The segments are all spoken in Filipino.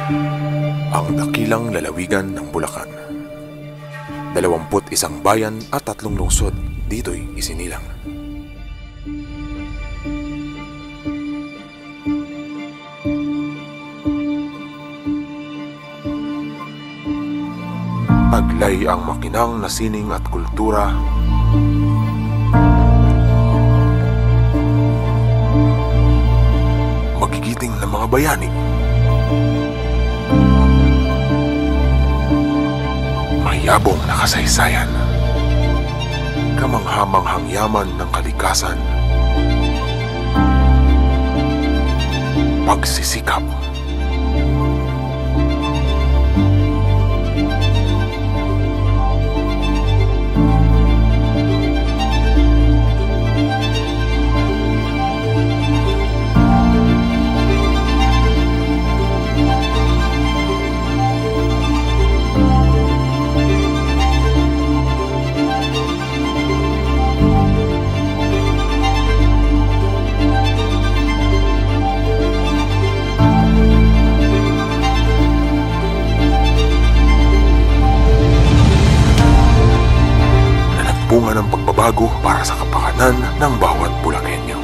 Ang dakilang lalawigan ng Bulacan. 21 bayan at 3 lungsod dito'y isinilang. Taglay ang makinang na sining at kultura. Magigiting ng mga bayani. Mayabong na kasaysayan. Kamanghamanghang yaman ng kalikasan. Pagsisikap. Bunga ng pagbabago para sa kapakanan ng bawat Bulakenyo.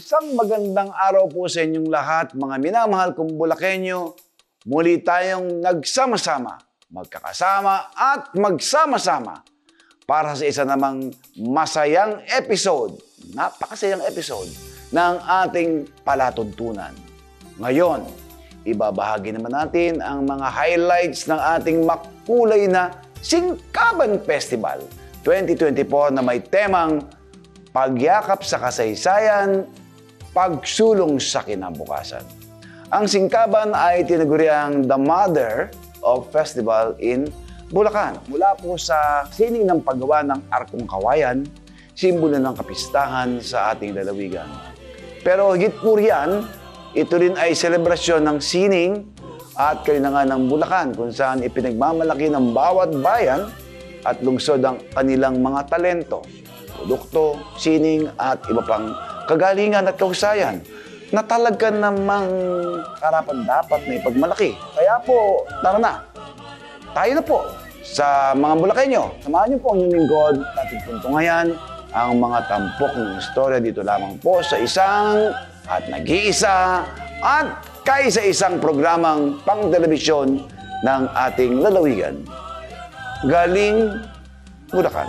Isang magandang araw po sa inyong lahat, mga minamahal kong Bulakenyo. Muli tayong nagsama-sama, magkakasama at magsama-sama para sa isa namang masayang episode, napakasayang episode ng ating palatuntunan. Ngayon, ibabahagi naman natin ang mga highlights ng ating makulay na Singkaban Festival 2024 na may temang pagyakap sa kasaysayan, pagsulong sa kinabukasan. Ang Singkaban ay tinaguriang the mother of festival in Bulacan. Mula po sa sining ng paggawa ng Arkong Kawayan, simbolo ng kapistahan sa ating lalawigan. Pero higit po riyan, ito rin ay selebrasyon ng sining at kalinangan ng Bulacan kung saan ipinagmamalaki ng bawat bayan at lungsod ang kanilang mga talento, produkto, sining at iba pang kagalingan at kahusayan na talaga namang karapat-dapat na ipagmalaki. Kaya po, tara na. Tayo na po sa mga Bulakenyo. Samahan niyo po ang inyong lingkod at ipuntungayan ang mga tampok ng istorya dito lamang po sa isang at nag-iisa at kaisa-isang programang pang-telebisyon ng ating lalawigan. Galing Bulacan.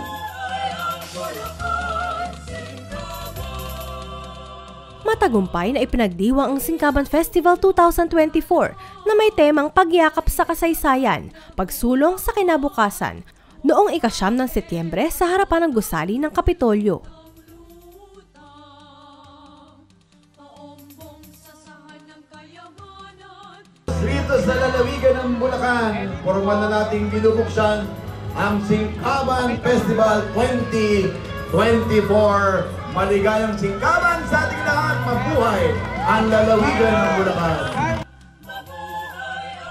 Matagumpay na ipinagdiwang ang Singkaban Festival 2024 na may temang pagyakap sa kasaysayan, pagsulong sa kinabukasan noong ika-9 ng Setyembre sa harapan ng gusali ng Kapitolyo. Dito sa lalawigan ng Bulacan, formal na nating binubuksan ang Singkaban Festival 2024. Maligayang Singkaban sa ating lahat, mabuhay ang lalawigan ng Bulacan.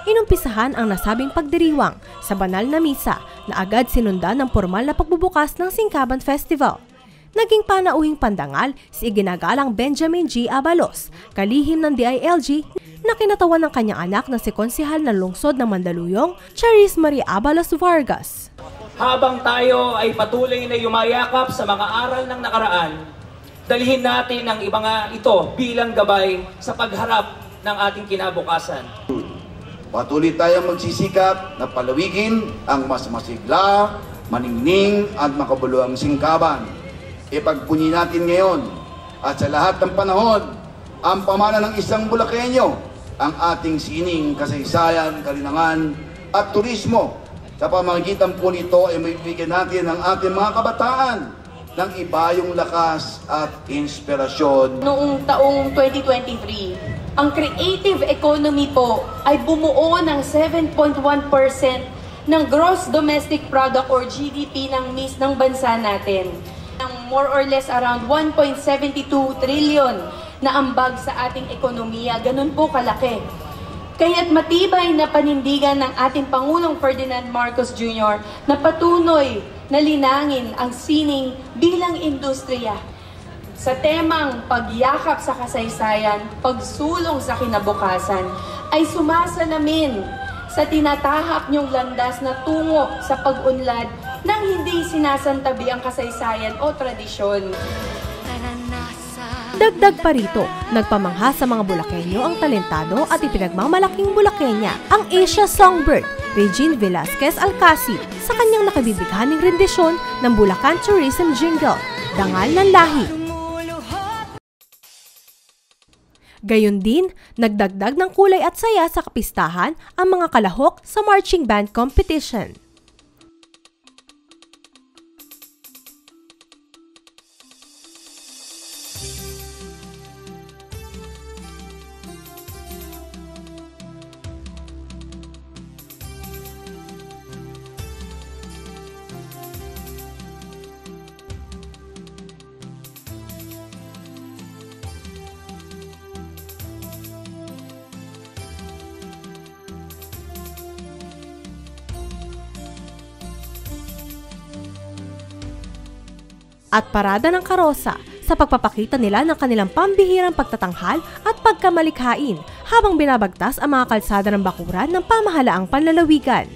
Inumpisahan ang nasabing pagdiriwang sa banal na misa na agad sinundan ng formal na pagbubukas ng Singkaban Festival. Naging panauhing pandangal si iginagalang Benjamin G. Abalos, kalihim ng DILG, na kinatawan ng kanyang anak na si konsehal ng lungsod ng Mandaluyong, Charis Marie Abalos Vargas. Habang tayo ay patuloy na yumayakap sa mga aral ng nakaraan, dalhin natin ang mga ito bilang gabay sa pagharap ng ating kinabukasan. Patuloy tayong magsisikap na palawigin ang mas masigla, maningning at makabuluhang Singkaban. Ipagpunyi natin ngayon at sa lahat ng panahon ang pamana ng isang Bulakenyo, ang ating sining, kasaysayan, kalinangan at turismo. Sa pamamagitan po nito ay maibigyan natin ang ating mga kabataan ng ibayong lakas at inspirasyon. Noong taong 2023, ang creative economy po ay bumuo ng 7.1% ng gross domestic product or GDP ng bansa natin. More or less around 1.72 trillion na ambag sa ating ekonomiya. Ganun po kalaki. Kaya't matibay na panindigan ng ating Pangulong Ferdinand Marcos Jr. na patuloy na linangin ang sining bilang industriya. Sa temang pagyakap sa kasaysayan, pagsulong sa kinabukasan, ay sumasalamin sa tinatahak niyong landas na tungo sa pag-unlad nang hindi sinasantabi ang kasaysayan o tradisyon. Dagdag pa rito, nagpamangha sa mga Bulakenyo ang talentado at ipinagmamalaking Bulakenya, ang Asia Songbird, Regine Velasquez Alcacid, sa kanyang nakabibighaning rendisyon ng Bulacan Tourism Jingle, Dangal ng Lahi. Gayon din, nagdagdag ng kulay at saya sa kapistahan ang mga kalahok sa marching band competition. At parada ng karosa sa pagpapakita nila ng kanilang pambihirang pagtatanghal at pagkamalikhain habang binabagtas ang mga kalsada ng bakuran ng pamahalaang panlalawigan.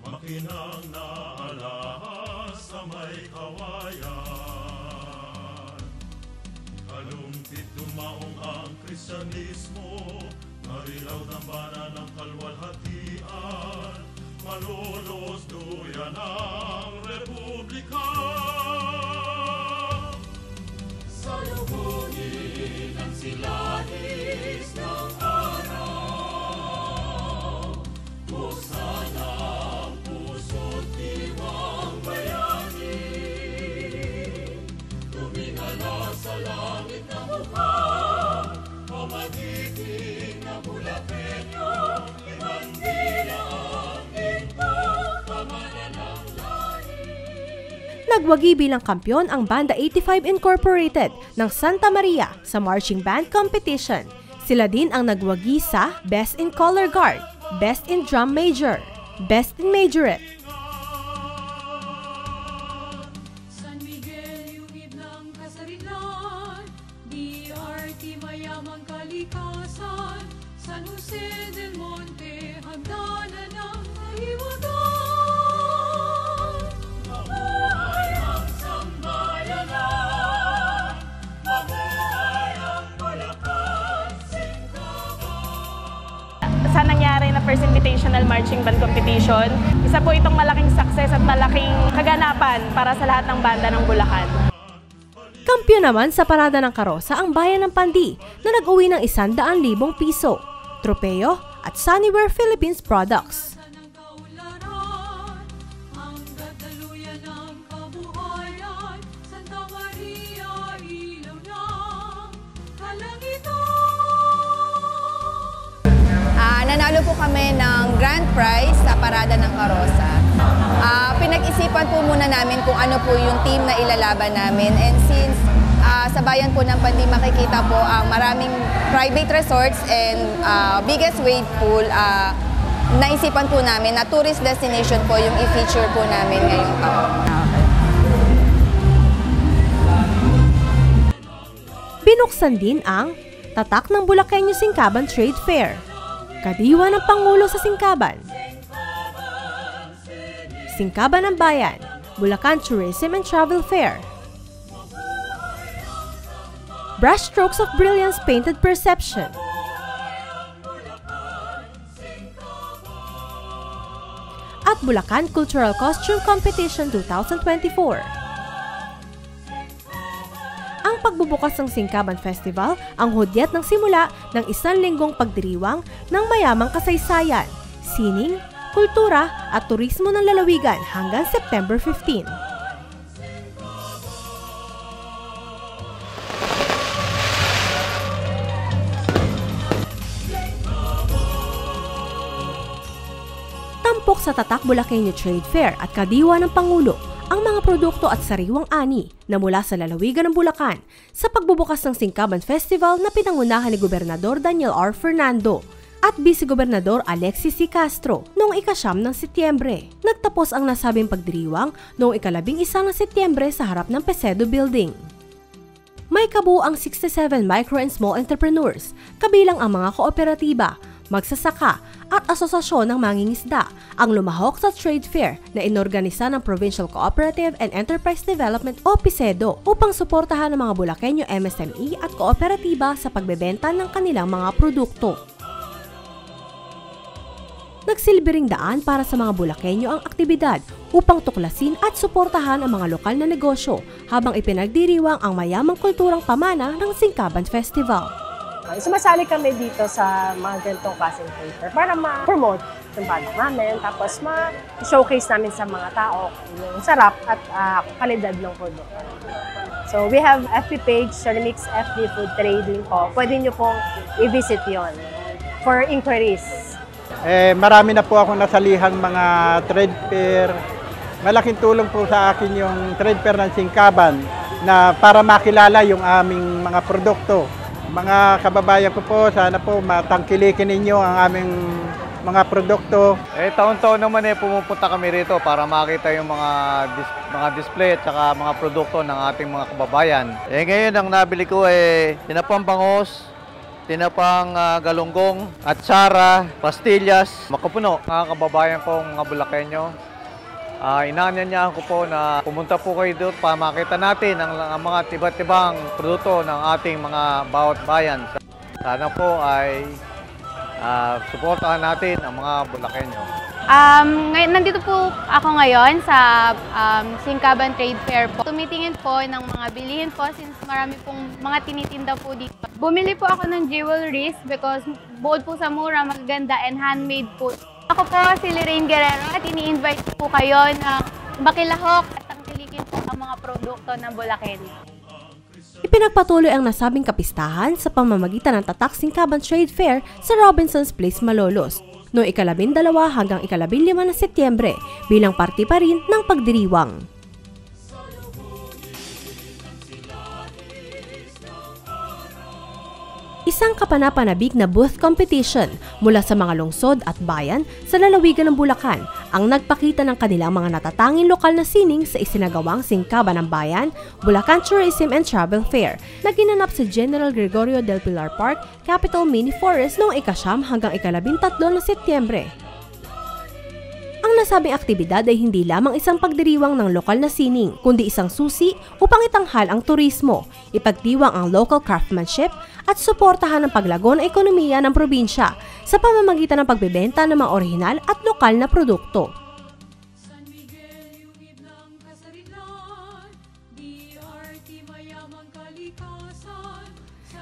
Makinang naalahas sa may kawayan. Kalumpit dumaong ang Kristyanismo, marilaw dambana ng kalwalhatian, malolos duyan ang Republika. Salubungin ang silahis ng araw, buksan ang puso't diwang bayani, tumingala sa langit na mukha, pamagiting na Bulakenyo, ibandila ang ginto, pamanan ng lahi. Nagwagi bilang kampyon ang Banda 85 Incorporated ng Santa Maria sa Marching Band Competition. Sila din ang nagwagi sa Best in Color Guard, Best in Drum Major, Best in Majorette. San Miguel, yungib ng kasarilan, DRT, mayamang kalikasan, San Jose del Monte, hagdanan ng kahiwagan. Mabuhay ang sambayanan, mabuhay ang Bulacan, Singkaban. Sa nangyari na First Invitational Marching Band Competition, isa po itong malaking success at malaking kaganapan para sa lahat ng banda ng Bulacan. Kampiyon naman sa Parada ng Karosa ang Bayan ng Pandi na nag-uwi ng 100,000 piso, tropeo at Sunnywear Philippines products. Nanalo po kami ng grand prize sa Parada ng Karosa. Pinag-isipan po muna namin kung ano po yung team na ilalaban namin. And since sa bayan po ng Pandi makikita po ang maraming private resorts and biggest wave pool, naisipan po namin na tourist destination po yung i-feature po namin ngayong taon. Binuksan din ang tatak ng Bulakenyo Singkaban Trade Fair. Kadiwa ng Pangulo sa Singkaban. Singkaban ng Bayan, Bulacan Tourism and Travel Fair. Brushstrokes of Brilliance Painted Perception. At Bulacan Cultural Costume Competition 2024. Ang pagbubukas ng Singkaban Festival ang hudyat ng simula ng 1 linggong pagdiriwang ng mayamang kasaysayan, sining, kultura at turismo ng lalawigan hanggang September 15. Tampok sa tatak Bulakenyo Trade Fair at kadiwa ng Pangulo ang mga produkto at sariwang ani na mula sa lalawigan ng Bulacan sa pagbubukas ng Singkaban Festival na pinangunahan ni Gobernador Daniel R. Fernando at Vice Gobernador Alexis C. Castro noong 9 ng Setyembre. Nagtapos ang nasabing pagdiriwang noong 11 ng Setyembre sa harap ng Pesedo Building. May kabuuang 67 micro and small entrepreneurs, kabilang ang mga kooperatiba, magsasaka at asosasyon ng mangingisda ang lumahok sa trade fair na inorganisa ng Provincial Cooperative and Enterprise Development o PICEDO upang suportahan ng mga Bulakenyo MSME at kooperatiba sa pagbebenta ng kanilang mga produkto. Nagsilbing daan para sa mga Bulakenyo ang aktibidad upang tuklasin at suportahan ang mga lokal na negosyo habang ipinagdiriwang ang mayamang kulturang pamana ng Singkaban Festival. Sumasali kami dito sa mga ganitong klaseng fair para ma-promote yung product namin, tapos ma-showcase namin sa mga tao yung sarap at kalidad ng produkto. So we have FB page, Remix FB Food Trading po. Pwede nyo pong i-visit yon for inquiries. Marami na po akong nasalihang mga trade fair. Malaking tulong po sa akin yung trade fair ng Singkaban na para makilala yung aming mga produkto. Mga kababayan ko po, sana po matangkilikin ninyo ang aming mga produkto. Taon-taon naman pumupunta kami rito para makita yung mga display at saka mga produkto ng ating mga kababayan. Ngayon ang nabili ko tinapang bangos, tinapang galunggong, atsara, pastillas, makapuno. Mga kababayan kong mga Bulakenyo, inaanyayahan ko po na pumunta po kayo doon para makita natin ang mga tiba-tibang produkto ng ating mga bawat bayan. Sana po ay suportahan natin ang mga Bulakenyo. Nandito po ako ngayon sa Singkaban Trade Fair po. Tumitingin po ng mga bilihin po since marami pong mga tinitinda po dito. Bumili po ako ng jewelries because bukod po sa mura, magaganda and handmade po. Ako po si Lorraine Guerrero at ini-invite po kayo na makilahok at tangkilikin po ang mga produkto ng Bulakenyo. Ipinagpatuloy ang nasabing kapistahan sa pamamagitan ng Tatak Singkaban Trade Fair sa Robinson's Place, Malolos noong 12 hanggang 15 na Setyembre bilang parte pa rin ng pagdiriwang. Isang kapanapanabik na booth competition mula sa mga lungsod at bayan sa lalawigan ng Bulacan ang nagpakita ng kanilang mga natatanging lokal na sining sa isinagawang Singkaban ng Bayan, Bulacan Tourism and Travel Fair na ginanap sa General Gregorio del Pilar Park, Capital Mini Forest noong 9 hanggang 13 na Setyembre. Ang nasabing aktibidad ay hindi lamang isang pagdiriwang ng lokal na sining, kundi isang susi upang itanghal ang turismo, ipagdiwang ang local craftsmanship at suportahan ang paglago ng ekonomiya ng probinsya sa pamamagitan ng pagbebenta ng mga orihinal at lokal na produkto.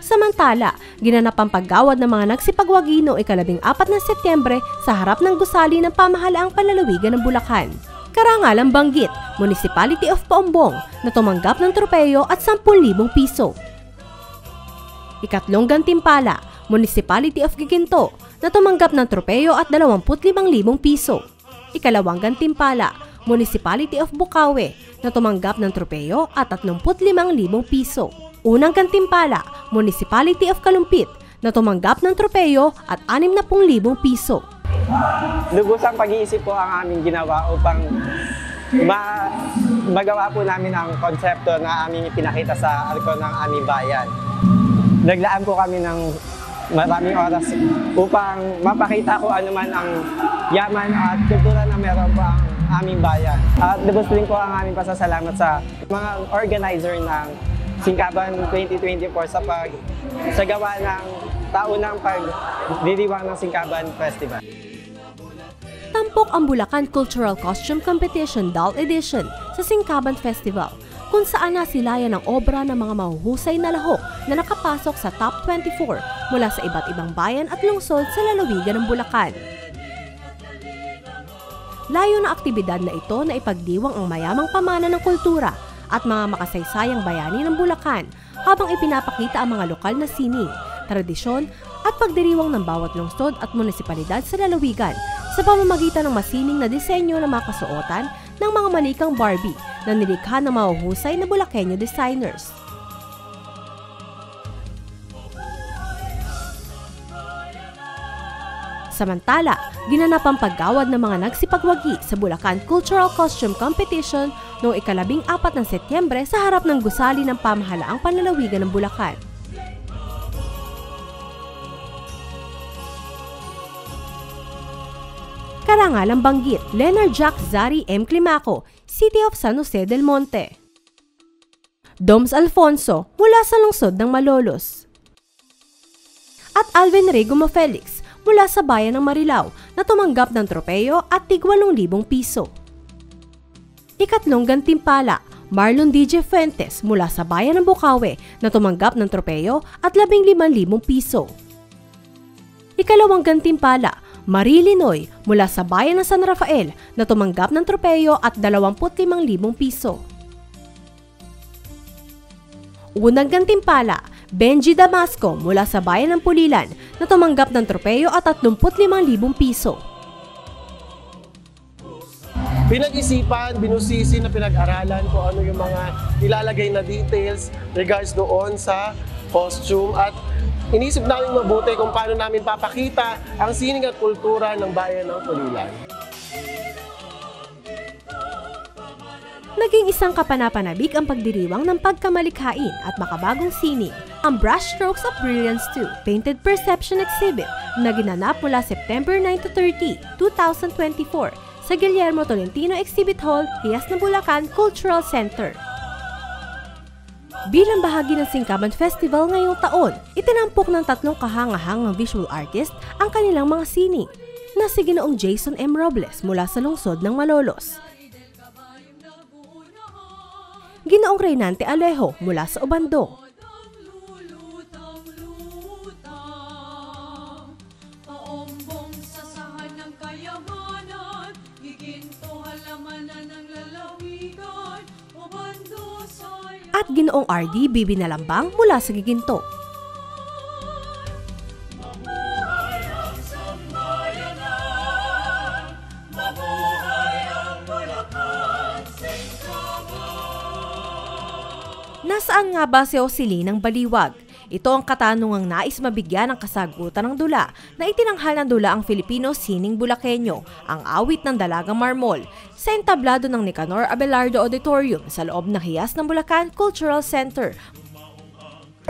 Samantala, ginanap ang paggawad ng mga nagsipagwagi noong 14 na Setyembre sa harap ng gusali ng pamahalaang panlalawigan ng Bulacan. Karangalang banggit, Municipality of Paombong na tumanggap ng tropeyo at 10,000 piso. Ikatlong gantimpala, Municipality of Giginto na tumanggap ng tropeyo at 25,000 piso. Ikalawang gantimpala, Municipality of Bukawe na tumanggap ng tropeyo at 35,000 piso. Unang gantimpala, Municipality of Kalumpit na tumanggap ng tropeyo at 60,000 piso. Lubusang pag-iisip po ang aming ginawa upang magawa po namin ang konsepto na aming ipinakita sa alko ng aming bayan. Naglaan po kami ng maraming oras upang mapakita ko ano man ang yaman at kultura na meron po ang aming bayan. At lubos din po ang aming pasasalamat sa mga organizer ng Singkaban 2024 sa gawa ng taunang pagdiriwang ng Singkaban Festival. Tampok ang Bulacan Cultural Costume Competition Doll Edition sa Singkaban Festival, kung saan nasilayan ang obra ng mga mahuhusay na lahok na nakapasok sa Top 24 mula sa iba't ibang bayan at lungsod sa lalawigan ng Bulacan. Layo na aktibidad na ito na ipagdiwang ang mayamang pamana ng kultura at mga makasaysayang bayani ng Bulacan habang ipinapakita ang mga lokal na sining, tradisyon at pagdiriwang ng bawat lungsod at munisipalidad sa lalawigan sa pamamagitan ng masining na disenyo ng mga kasuotan ng mga manikang Barbie na nilikha ng mahuhusay na Bulakenyo designers. Samantala, ginanap ang paggawad ng mga nagsipagwagi sa Bulacan Cultural Costume Competition noong 14 na Setyembre sa harap ng gusali ng pamahalaang panlalawigan ng Bulacan. Karangalang banggit, Leonard Jack Zari M. Climaco, City of San Jose del Monte. Doms Alfonso, mula sa lungsod ng Malolos. At Alvin Regumo Felix, mula sa bayan ng Marilao, na tumanggap ng tropeyo at tig 8,000 piso. Ikatlong gantimpala, Marlon DJ Fuentes, mula sa bayan ng Bukawe, na tumanggap ng tropeyo at 15,000 piso. Ikalawang gantimpala, Marie Linoy, mula sa bayan ng San Rafael, na tumanggap ng tropeyo at 25,000 piso. Unang gantimpala, Benji Damasco, mula sa bayan ng Pulilan, na tumanggap ng tropeyo at 35,000 piso. Pinag-isipan, binusisi na pinag-aralan kung ano yung mga ilalagay na details regards doon sa costume at inisip namin mabuti kung paano namin papakita ang sining at kultura ng bayan ng Pulilan. Naging isang kapanapanabik ang pagdiriwang ng pagkamalikhain at makabagong sining, ang Brushstrokes of Brilliance 2 Painted Perception Exhibit na ginanap mula September 9 to 30, 2024 sa Guillermo Tolentino Exhibit Hall, Hiyas ng Bulacan Cultural Center. Bilang bahagi ng Singkaban Festival ngayong taon, itinampok ng 3 kahangahangang visual artist ang kanilang mga sining na si Ginoong Jason M. Robles mula sa lungsod ng Malolos, Ginoong Reynante Alejo mula sa Obando, at Ginoong RD Bibi Nalambang mula sa Giginto. Nasaan nga ba si Osili ng Baliwag? Ito ang katanungang nais mabigyan ng kasagutan ng dula na itinanghal ng dula ang Filipino Sining Bulakenyo, ang awit ng Dalagang Marmol, sa entablado ng Nicanor Abelardo Auditorium sa loob ng Hiyas ng Bulacan Cultural Center.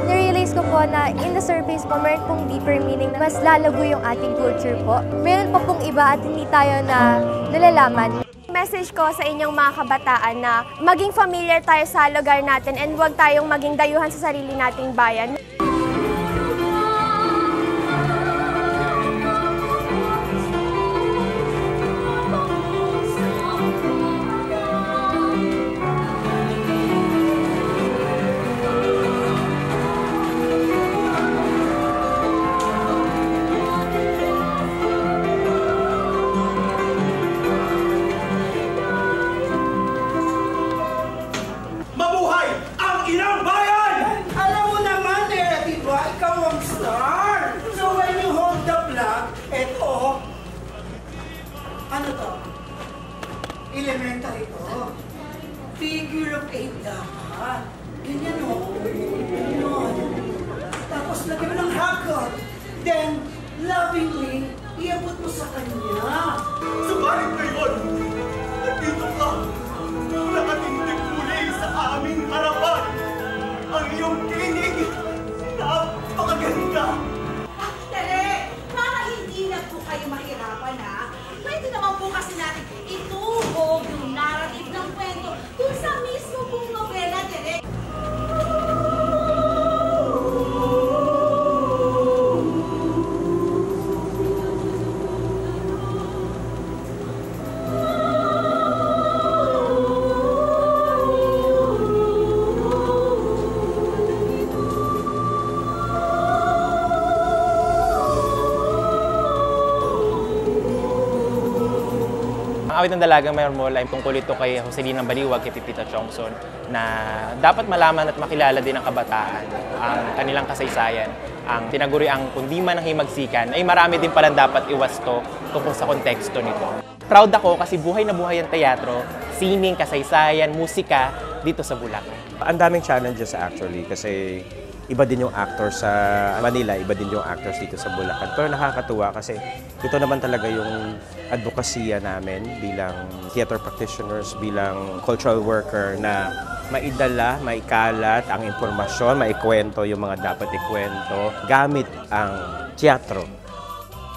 Na-realize ko po na in the surface po, meron pong deeper meaning na mas lalago yung ating culture po. Meron pa pong iba at hindi tayo na nalalaman. Message ko sa inyong mga kabataan na maging familiar tayo sa lugar natin and huwag tayong maging dayuhan sa sarili nating bayan. Ano to? Elementary to. Figure of 8 dapat. Ganyan o. Yun. Tapos lagyan mo ng hagot. Then, lovingly, iabot mo sa kanya. Subalit ngayon, nandito ka. Nakatindig muli sa aming harapan. Ang iyong tinig, napakaganda. Tere, para hindi na po kayo mahirapan ha. Pwede naman po kasi natin ituhog yung narrative ng kwento kung sa mismo pong nobela, Tere. Ang awit ng Dalagang Marmol ay tungkol ito kay Joselina Baliwag, kay Pipita Chongson, na dapat malaman at makilala din ng kabataan ang kanilang kasaysayan. Ang tinaguriang kundi man ang himagsikan ay marami din palang dapat iwasto tungkol sa konteksto nito. Proud ako kasi buhay na buhay ang teatro, sining, kasaysayan, musika dito sa Bulacan. Ang daming challenges actually kasi iba din yung actors sa Manila, iba din yung actors dito sa Bulacan. Pero nakakatuwa kasi ito naman talaga yung advokasya namin bilang theater practitioners, bilang cultural worker na maidala, maikalat ang impormasyon, maikwento yung mga dapat ikwento gamit ang teatro.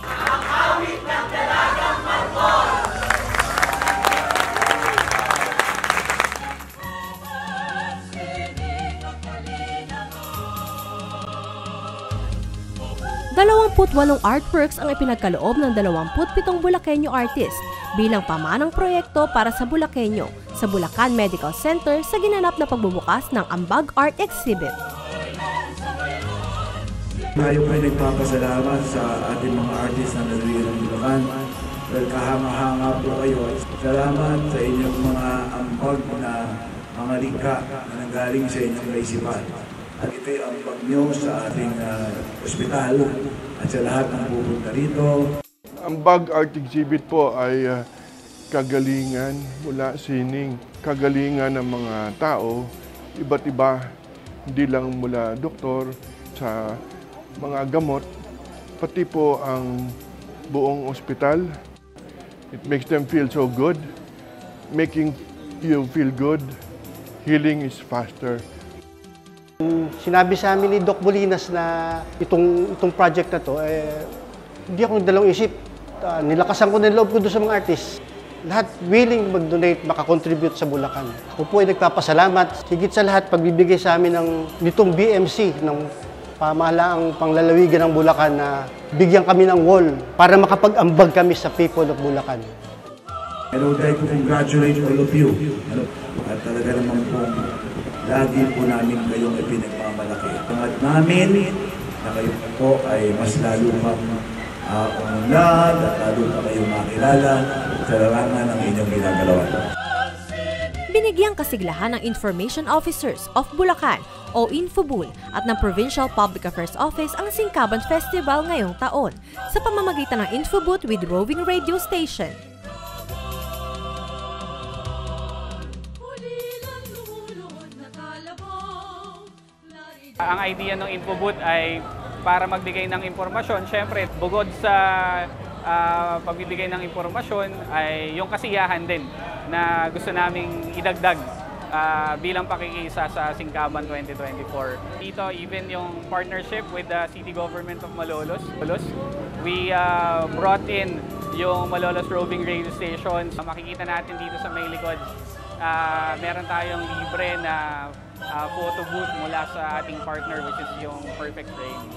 Ang awit ng Dalagang Marmol! 28 artworks ang ipinagkaloob ng 27 Bulakenyo artist bilang pamanang proyekto para sa Bulakenyo sa Bulacan Medical Center sa ginanap na pagbubukas ng Ambag Art Exhibit. Tayo ay nagpapasalamat sa ating mga artist na naluwi ng Bulacan. Dahil kahanga-hanga po kayo. Salamat sa inyong mga ambag na mga likha na nanggaling sa inyong kaisipan. At ito'y ambag nyo sa ating ospital at sa lahat ng pupunta rito. Ang Ambag Art Exhibit po ay kagalingan mula sining, kagalingan ng mga tao, iba't iba, hindi lang mula doktor, sa mga gamot, pati po ang buong ospital. It makes them feel so good, making you feel good, healing is faster. Sinabi sa amin ni Doc Bolinas na itong project na to, hindi ako nagdalawang isip. Nilakasan ko ng loob ko doon sa mga artists. Lahat willing mag-donate, makakontribute sa Bulacan. Ako po ay nagpapasalamat. Higit sa lahat, pagbibigay sa amin nitong BMC, ng pamahalaang panglalawigan ng Bulacan na bigyan kami ng wall para makapag-ambag kami sa people of Bulacan. I would like to congratulate all of you. At talaga naman po, lagi po namin kayong ipinagmamalaki. At namin na kayo po ay mas lalo pang umunlad at lalo pa kayong makilala sa larangan ng inyong ginagalawan. Binigyang kasiglahan ng Information Officers of Bulacan o Infobul at ng Provincial Public Affairs Office ang Singkaban Festival ngayong taon sa pamamagitan ng Infobooth with Roving Radio Station. Ang idea ng Infobooth ay para magbigay ng impormasyon. Siyempre, bukod sa pagbibigay ng impormasyon ay yung kasiyahan din na gusto naming idagdag bilang pakikisa sa Singkaban 2024. Dito, even yung partnership with the City Government of Malolos, we brought in yung Malolos Roving Radio Station. Makikita natin dito sa may likod, meron tayong libre na photo booth mula sa ating partner, which is yung Perfect Frame.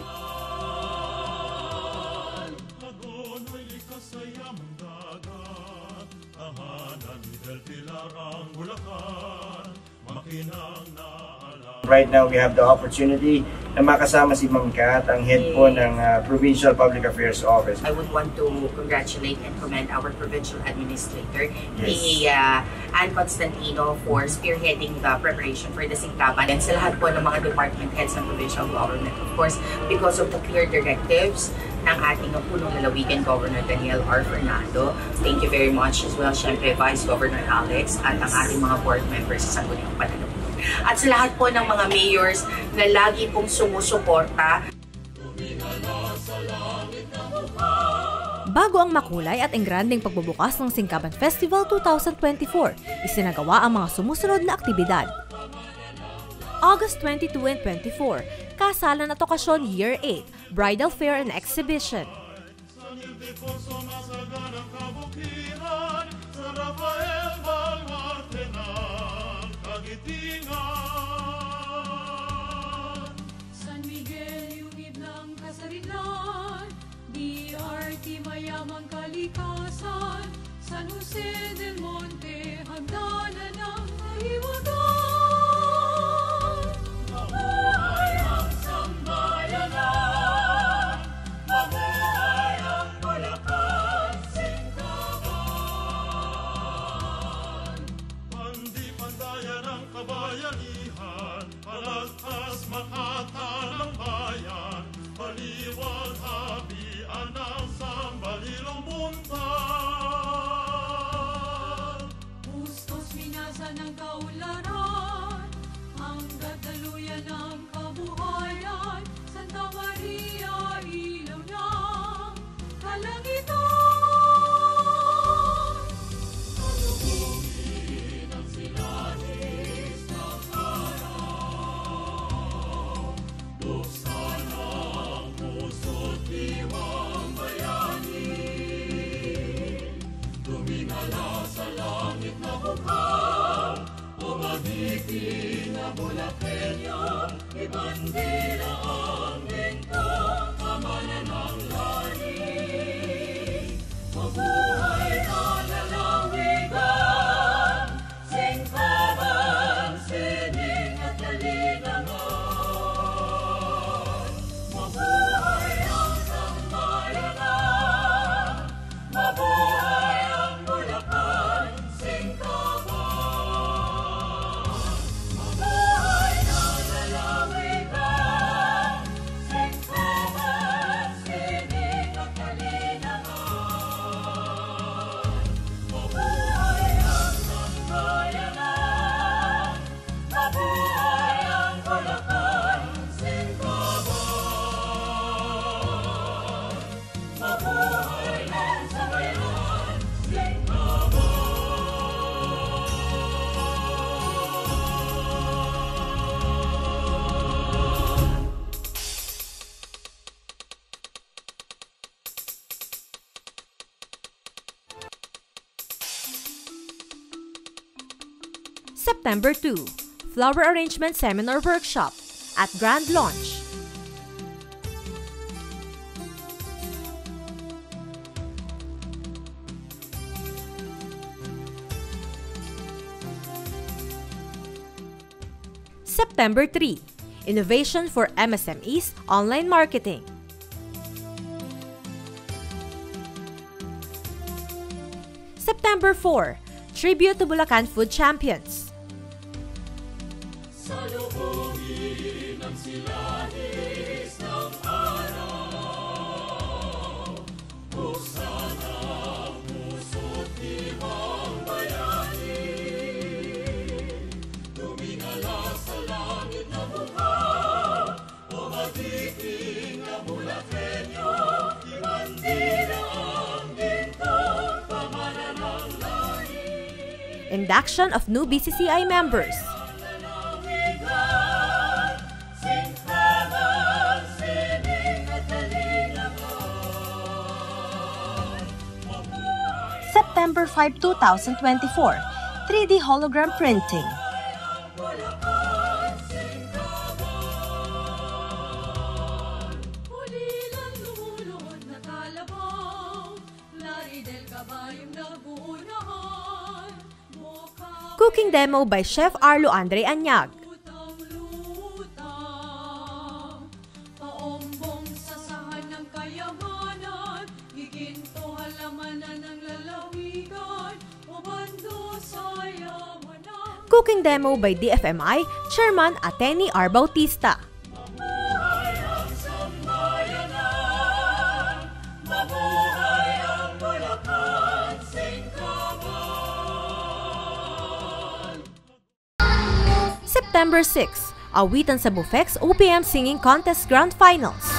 Right now, we have the opportunity na makasama si Ma'am Kat, ang head po ng Provincial Public Affairs Office. I would want to congratulate and commend our provincial administrator, Yes. Ann Constantino, for spearheading the preparation for the Singkaban and sa lahat po ng mga department heads ng provincial government. Of course, because of the clear directives ng ating punong lalawigan, Governor Daniel R. Fernando. Thank you very much as well, syempre, Vice Governor Alex at ang ating mga board members sa Sangguniang Pananagutan. At sa lahat po ng mga mayors na lagi pong sumusuporta. Bago ang makulay at engranding pagbubukas ng Singkaban Festival 2024, isinagawa ang mga sumusunod na aktibidad. August 22 and 24, Kasalan at Okasyon Year 8, Bridal Fair and Exhibition. San Miguel, yungib ng Kasarilan, DRT, mayamang kalikasan, San Jose del Monte, hagdanan ng kahiwagan. Mabuhay ang sambayanan, mabuhay ang Bulacan, Singkaban. Pandi-pandayan ang kabayanihan, palagpas makatalang bayan, baliwag habian ang sambalilong buntan. Bustos minasan ng kaularan, hanggat daluyan ng kabuhayan, Santa Maria, ilaw ng kalangitan. Alugugin ang silanis ng araw, buksan ang puso't diwang bayani, tumingala sa langit na bukal, umagiti na Bulakenyo, ibandila ang bintong, kamanan ng September 2, Flower Arrangement Seminar Workshop at Grand Launch. September 3, Innovation for MSMEs Online Marketing. September 4, Tribute to Bulacan Food Champions. Salubungin ang silahis ng araw, buksan ang puso't ibang bayani, tumingala sa langit na bukaw, umadiking na Bulakenyo, ibandila ang gintong pamanan ng lahi. Induction of new BCCI members. September 5, 2024, 3D hologram printing. Cooking demo by Chef Arlo Andre Anyag. Cooking demo by DFMI Chairman Ateni R. Bautista. September 6, Awitan sa Bufex OPM Singing Contest Grand Finals.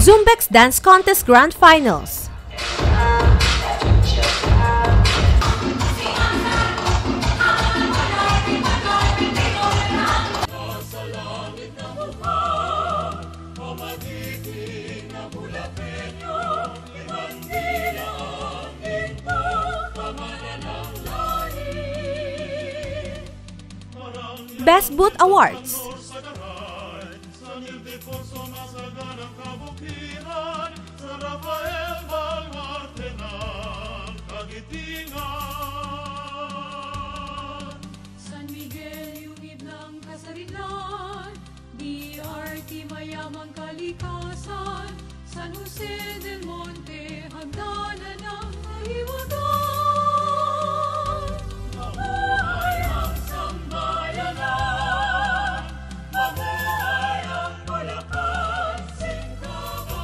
Zumbex Dance Contest Grand Finals. Best Booth Awards. San Miguel, yungib ng kasarilan, DRT, mayamang kalikasan, San Jose del Monte, hagdanan ng kahiwagan. Mabuhay ang sambayanan, mabuhay ang Bulacan Singkaban.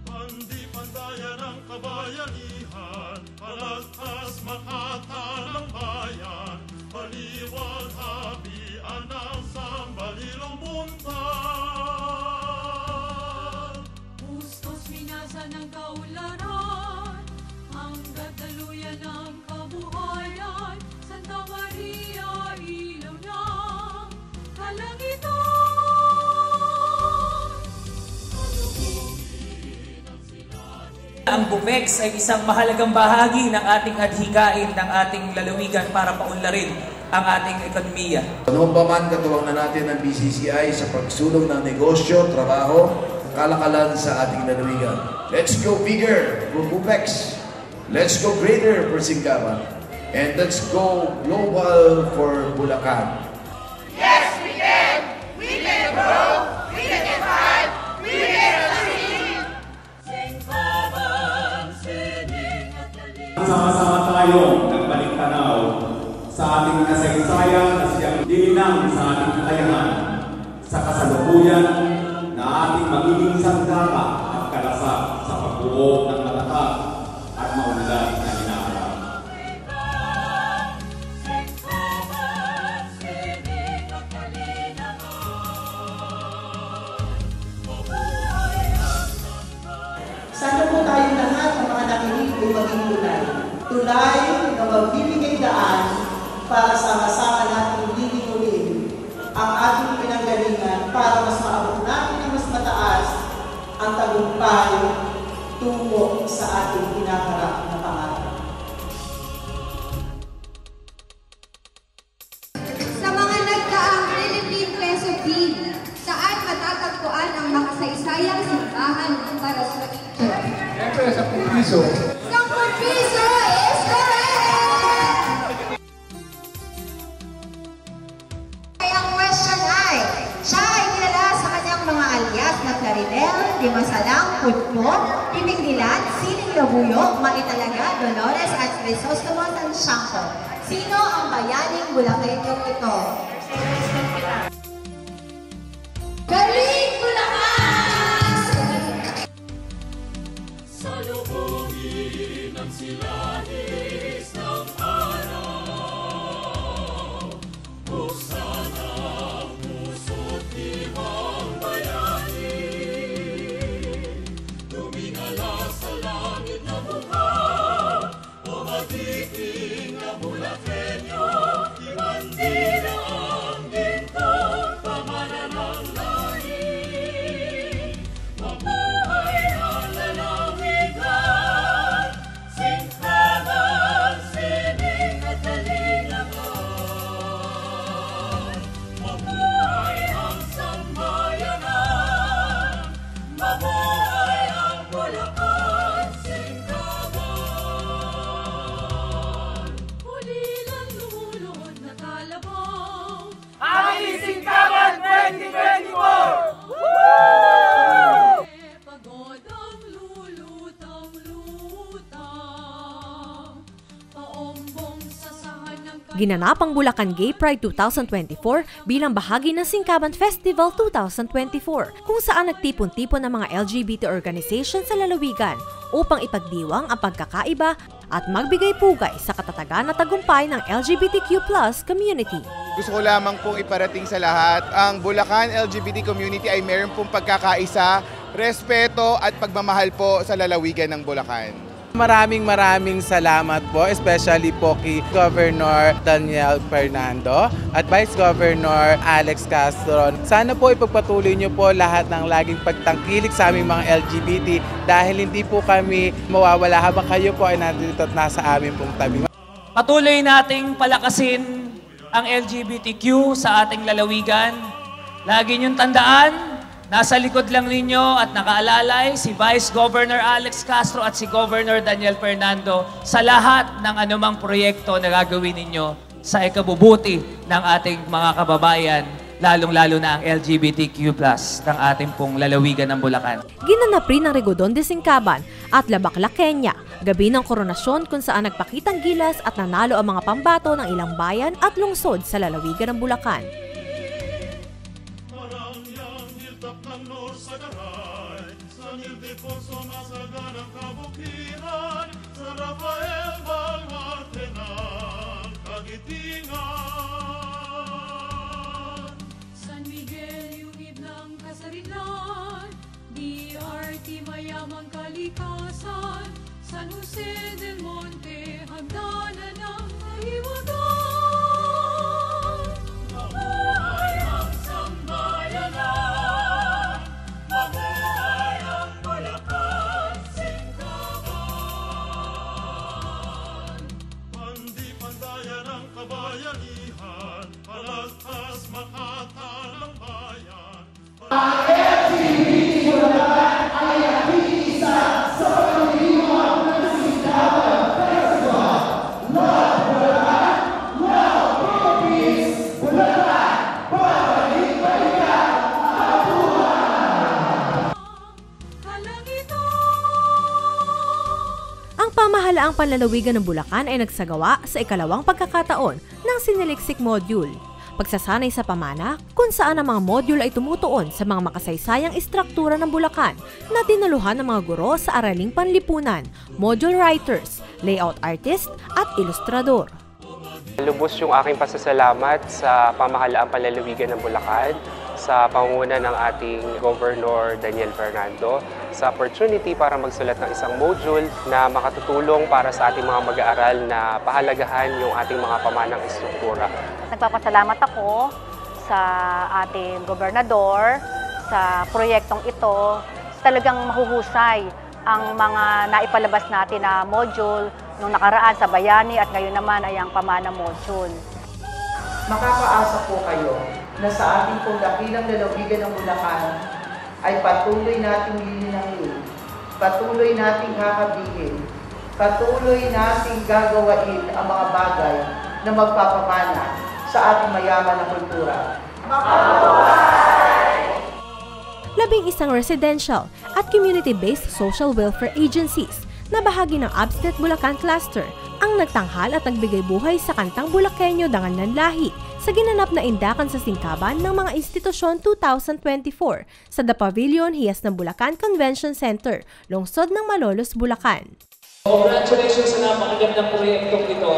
Pandi-pandayan ang kabayanihan, palaspas makatan ng bayan, paliwag habian ang sambalilong buntan. Bustos minasan ng kaularan, hanggat daluyan ng kabuhayan, Santa Maria, ilaw ng kalangitan. Ang Bufex ay isang mahalagang bahagi ng ating adhikain ng ating lalawigan para paunlarin ang ating ekonomiya. Noon pa man katuwang na natin ang BCCI sa pagsulong ng negosyo, trabaho, kalakalan sa ating lalawigan. Let's go bigger for Bufex. Let's go greater for Singkaban. And let's go global for Bulacan. Yes, we can! We can grow! We can thrive! We can achieve! Singkaban, sining at galing. Sama-sama tayong nagbalik tanaw sa ating kasaysayan na siyang dininang sa ating kakayahan sa kasalukuyan na ating magiging sandata at kalasap sa pagbuo ng matatag at maunlad na hinaharap. maging tulay. Tulay na magbibigay daan para sama-sama natin lilingulin ang ating pinanggalingan para mas maabot natin ng mas mataas ang tagumpay tungo sa ating pinaharap na pangarap. Sa mga nagdaang Philippine Peso Bill, saan matatagpuan ang makasaysayang simbahan para sa picture? Siyempre, 10 piso. 10 piso is correct! Ay, ang question ay, siya ay kilala sa kanyang mga alias na Claridel, Dimasalang, Putpo, Timing Dilat, Sining Labuyo, Maitalaga, Dolores at Crisostomo Tansangco. Sino ang bayaning Bulakenyong ito? Galing Bulacan! Salubungin ang silahis ng araw. Buksan ang puso't timang bayani. Tumingala sa langit na mukha, umatiking na Bulakenyo. Ibandila ang gintong pamanan ng lahi. Mabuhay ang lalawigan, singkaban, sining at kalingagan. Mabuhay ang sambayanan, mabuhay ang Bulacan, singkaban. Ulilang lumulod na kalabaw, Aming Singkaban 2024! pagod ang lulutang-lutang, paombong sasahan ng Ginanap ang Bulacan Gay Pride 2024 bilang bahagi ng Singkaban Festival 2024, kung saan nagtipon-tipon ng mga LGBT organization sa lalawigan upang ipagdiwang ang pagkakaiba at magbigay pugay sa katatagan at tagumpay ng LGBTQ+ community. Gusto ko lamang pong iparating sa lahat, ang Bulacan LGBT community ay meron pong pagkakaisa, respeto at pagmamahal po sa lalawigan ng Bulacan. Maraming salamat po, especially po kay Governor Daniel Fernando at Vice Governor Alex Castro. Sana po ipagpatuloy niyo po lahat ng laging pagtangkilik sa aming mga LGBT dahil hindi po kami mawawala habang kayo po ay nandito at nasa amin pong tabi. Patuloy nating palakasin ang LGBTQ sa ating lalawigan. Lagi niyong tandaan, nasa likod lang ninyo at nakaalalay si Vice Governor Alex Castro at si Governor Daniel Fernando sa lahat ng anumang proyekto na gagawin ninyo sa ikabubuti ng ating mga kababayan, lalong-lalo na ang LGBTQ+ ng ating pong lalawigan ng Bulacan. Ginanap rin ang Rigodon de Singkaban at Labac-Laqueña, gabi ng koronasyon kung saan nagpakitang gilas at nanalo ang mga pambato ng ilang bayan at lungsod sa lalawigan ng Bulacan. Sa Garay, San Ildefonso, Masaganang Kabukiran, sa Rafael Baluarte ng Kagitingan. San Miguel, yungib ng Kasarilan, DRT, Mayamang Kalikasan, San Jose del Monte, hagdanan ng kahiwagan. Mabuhay ang sambayanan, mabuhay ang Bulacan, singkaban. Pandi-pandayan ang kabayanihan, palagpas makatan ang bayan. Ang LGBT Bulacan ay nakiisa sa pagdiwang ng Singkaban Festival. Love Bulacan, love Philippines, Bulacan, babalik-balikan ang buhay. Ang pamahalaang panlalawigan ng Bulacan ay nagsagawa sa ikalawang pagkakataon ng Siniliksik Module, pagsasanay sa pamana kung saan ang mga module ay tumutuon sa mga makasaysayang istruktura ng Bulacan na dinaluhan ng mga guro sa araling panlipunan, module writers, layout artist at ilustrador. Lubos yung aking pasasalamat sa pamahalaang panlalawigan ng Bulacan, sa pangunguna ng ating Governor Daniel Fernando, sa opportunity para magsulat ng isang module na makatutulong para sa ating mga mag-aaral na pahalagahan yung ating mga pamanang istruktura. Nagpapasalamat ako sa ating gobernador sa proyektong ito. Talagang mahuhusay ang mga naipalabas natin na module nung nakaraan sa Bayani at ngayon naman ay ang pamana module. Makakaasa po kayo na sa ating pong dakilang lalawigan ng Bulacan ay patuloy nating lilinangin, patuloy nating hakabihin, patuloy nating gagawain ang mga bagay na magpapamana sa ating mayaman na kultura. Labing-isang residential at community-based social welfare agencies na bahagi ng ABSNet Bulacan Cluster ang nagtanghal at nagbigay buhay sa Kantang Bulakenyo Dangal ng Lahi sa ginanap na indakan sa singkaban ng mga institusyon 2024 sa The Pavilion, Hiyas ng Bulacan Convention Center, lungsod ng Malolos, Bulacan. Congratulations sa napakagandang proyektong ito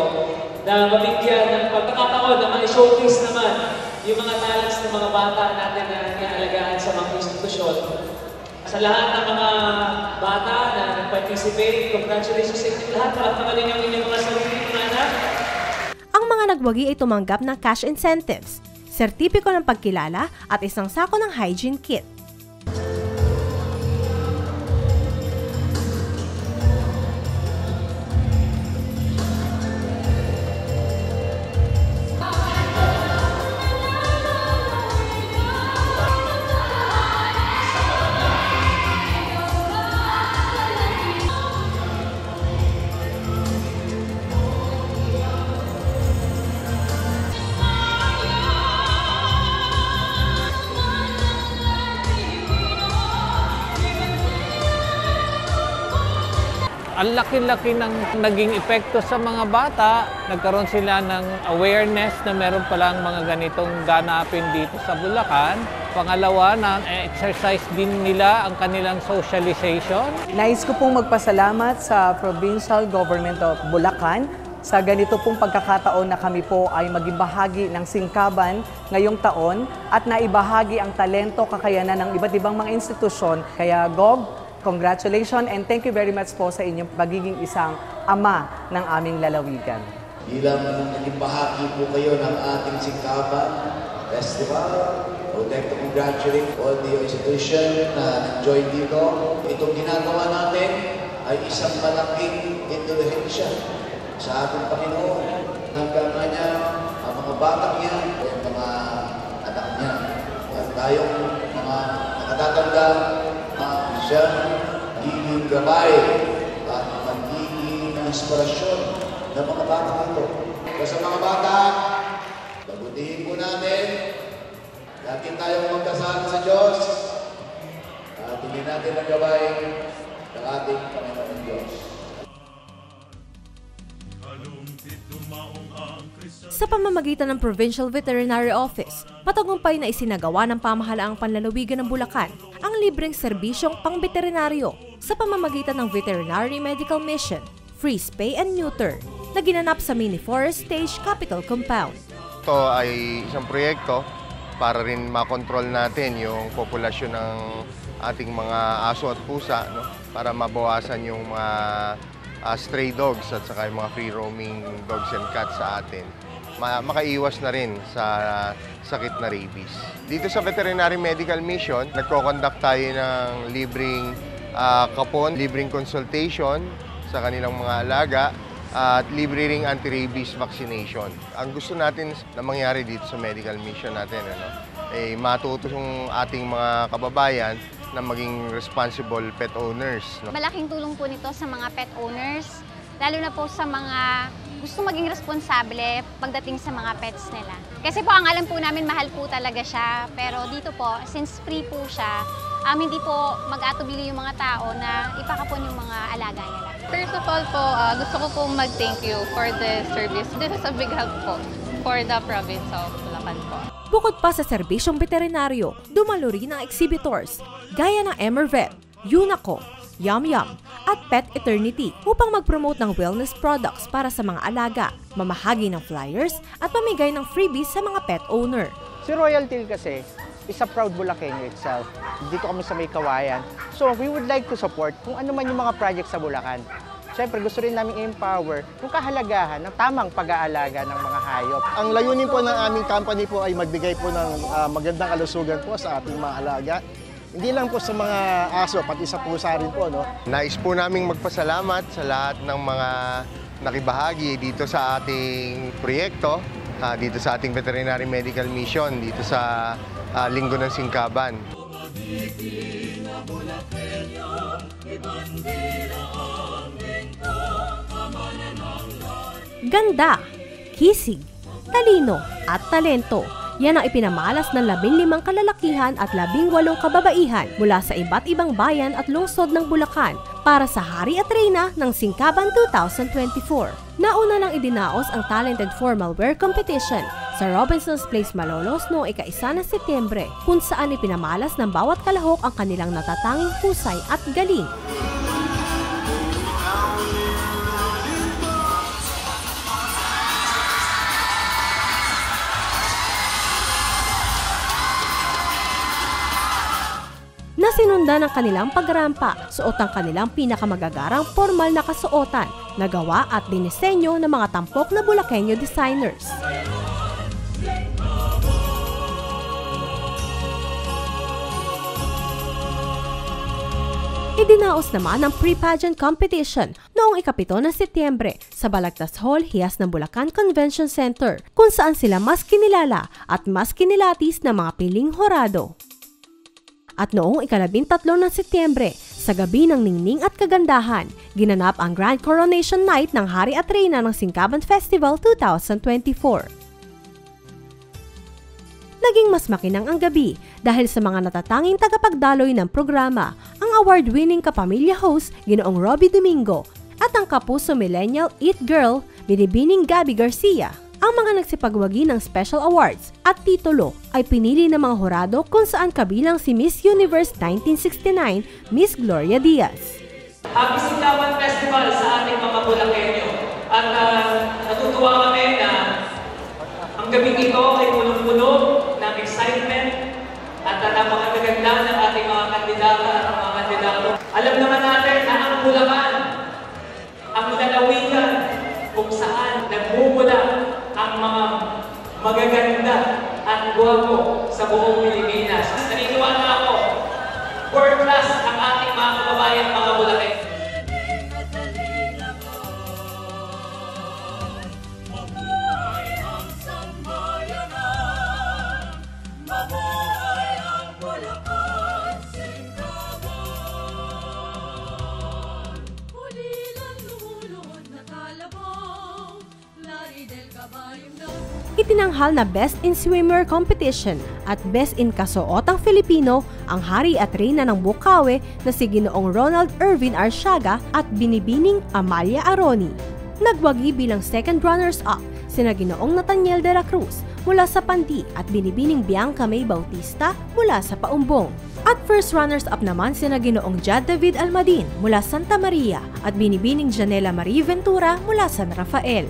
na mabigyan ng pagkakataon na ma-showcase naman yung mga talents ng mga bata natin na nialagaan sa mga institusyon. Sa lahat ng mga bata na nag-participate, congratulations sa inyo lahat. Palakpakan ninyo ang inyong mga sarili mga anak. Ang mga nagwagi ay tumanggap ng cash incentives, sertipiko ng pagkilala at isang sako ng hygiene kit. Ang laki-laki ng naging epekto sa mga bata. Nagkaroon sila ng awareness na meron palang mga ganitong ganapin dito sa Bulacan. Pangalawa, na-exercise din nila ang kanilang socialization. Nais ko pong magpasalamat sa Provincial Government of Bulacan sa ganito pong pagkakataon na kami po ay maging bahagi ng singkaban ngayong taon at naibahagi ang talento, kakayanan ng iba't ibang mga institusyon. Kaya Gov, congratulations and thank you very much po sa inyong pagiging isang ama ng aming lalawigan. Bilang naging bahagi po kayo ng ating Singkaban Festival, I would like to congratulate all the institution na nag-join dito. Itong ginagawa natin ay isang malaking indulhensya sa ating Panginoon. Hanggang nga niya, ang mga bata niya, ang mga anak niya. At tayong mga nakatatanda, siya magiging gabay at magiging inspirasyon ng mga bata ito. Kaya sa mga bata, pagbudihin po natin, lagi tayong magdasal sa Diyos at hindi natin ang gabay ng ating Panginoon Diyos. Sa pamamagitan ng Provincial Veterinary Office, patagumpay na isinagawa ng pamahalaang panlalawigan ng Bulacan ang libreng serbisyong pang-veterinaryo sa pamamagitan ng Veterinary Medical Mission, Free Spay and Neuter, na ginanap sa Mini Forest Stage Capital Compound. Ito ay isang proyekto para rin makontrol natin yung populasyon ng ating mga aso at pusa, no? Para mabawasan yung mga stray dogs at saka yung mga free-roaming dogs and cats sa atin. Makaiwas na rin sa sakit na rabies. Dito sa Veterinary Medical Mission, nagko-conduct tayo ng libreng kapon, libreng consultation sa kanilang mga alaga at libre ring anti-rabies vaccination. Ang gusto natin na mangyari dito sa medical mission natin, ay matuto yung ating mga kababayan na maging responsible pet owners. Malaking tulong po nito sa mga pet owners, lalo na po sa mga gusto maging responsable pagdating sa mga pets nila. Kasi po ang alam po namin mahal po talaga siya, pero dito po, since free po siya, hindi po mag-atubili yung mga tao na ipakapon yung mga alaga nila. First of all po, gusto ko pong mag-thank you for the service. This is a big help po for the province of Bulacan po. Bukod pa sa serbisyong veterinaryo, dumalo rin ang exhibitors gaya ng Emervet, Unaco, Yum Yum at Pet Eternity upang mag-promote ng wellness products para sa mga alaga, mamahagi ng flyers at mamigay ng freebies sa mga pet owner. Si Royal Tail kasi, is a proud Bulakenyo itself. Dito kami sa May Kawayan. So we would like to support kung ano man yung mga project sa Bulacan. Siyempre, gusto rin namin i-empower yung kahalagahan ng tamang pag-aalaga ng mga hayop. Ang layunin po ng aming company po ay magbigay po ng magandang kalusugan po sa ating mga alaga. Hindi lang po sa mga aso, pati sa pusa rin po. No? Nais po naming magpasalamat sa lahat ng mga nakibahagi dito sa ating proyekto, dito sa ating Veterinary Medical Mission, dito sa Linggo ng Singkaban. Ganda, kisig, talino at talento. Yan ang ipinamalas ng 15 kalalakihan at 18 kababaihan mula sa iba't ibang bayan at lungsod ng Bulacan para sa Hari at Reyna ng Singkaban 2024. Nauna nang idinaos ang Talented Formal Wear Competition sa Robinson's Place, Malolos noong ika-1 ng Setyembre, kung saan ipinamalas ng bawat kalahok ang kanilang natatanging husay at galing. Na sinundan ng kanilang pagrampa, suot ang kanilang pinakamagagarang formal na kasuotan na gawa at dinisenyo ng mga tampok na Bulakenyo designers. Idinaos naman ang pre-pageant competition noong ika-7 ng Setyembre sa Balagtas Hall, Hiyas ng Bulacan Convention Center, kung saan sila mas kinilala at mas kinilatis ng mga piling horado. At noong ika-13 ng Setyembre, sa gabi ng ningning at kagandahan, ginanap ang Grand Coronation Night ng Hari at Reyna ng Singkaban Festival 2024. Naging mas makinang ang gabi dahil sa mga natatanging tagapagdaloy ng programa, ang award-winning kapamilya host Ginoong Robbie Domingo at ang kapuso millennial It Girl, Binibining Gabby Garcia. Ang mga nagsipagwagi ng special awards at titulo ay pinili ng mga hurado kung saan kabilang si Miss Universe 1969, Miss Gloria Diaz. Happy Singkaban Festival sa ating mga Bulakenyo. At natutuwa kami na ang gabing ito ay punong-puno ng excitement at napakaganda ng ating mga kandidata at mga kandidato. Alam naman natin na ang Bulacan, ang lalawigan kung saan nagmumula ang mga magaganda at guwapo sa buong Pilipinas. Naniniwala ako, world class ang ating mga kababayan, mga Bulacan. Itinanghal na Best in Swimwear Competition at Best in Kasuotang Filipino ang Hari at Reyna ng Bukawe na si Ginoong Ronald Ervin Arsiaga at Binibining Amalia Aroni. Nagwagi bilang second runners-up sina Ginoong Nathaniel de la Cruz mula sa Pandi at Binibining Bianca May Bautista mula sa Paumbong. At first runners-up naman sina Ginoong Jad David Almadin mula Santa Maria at Binibining Janela Marie Ventura mula San Rafael.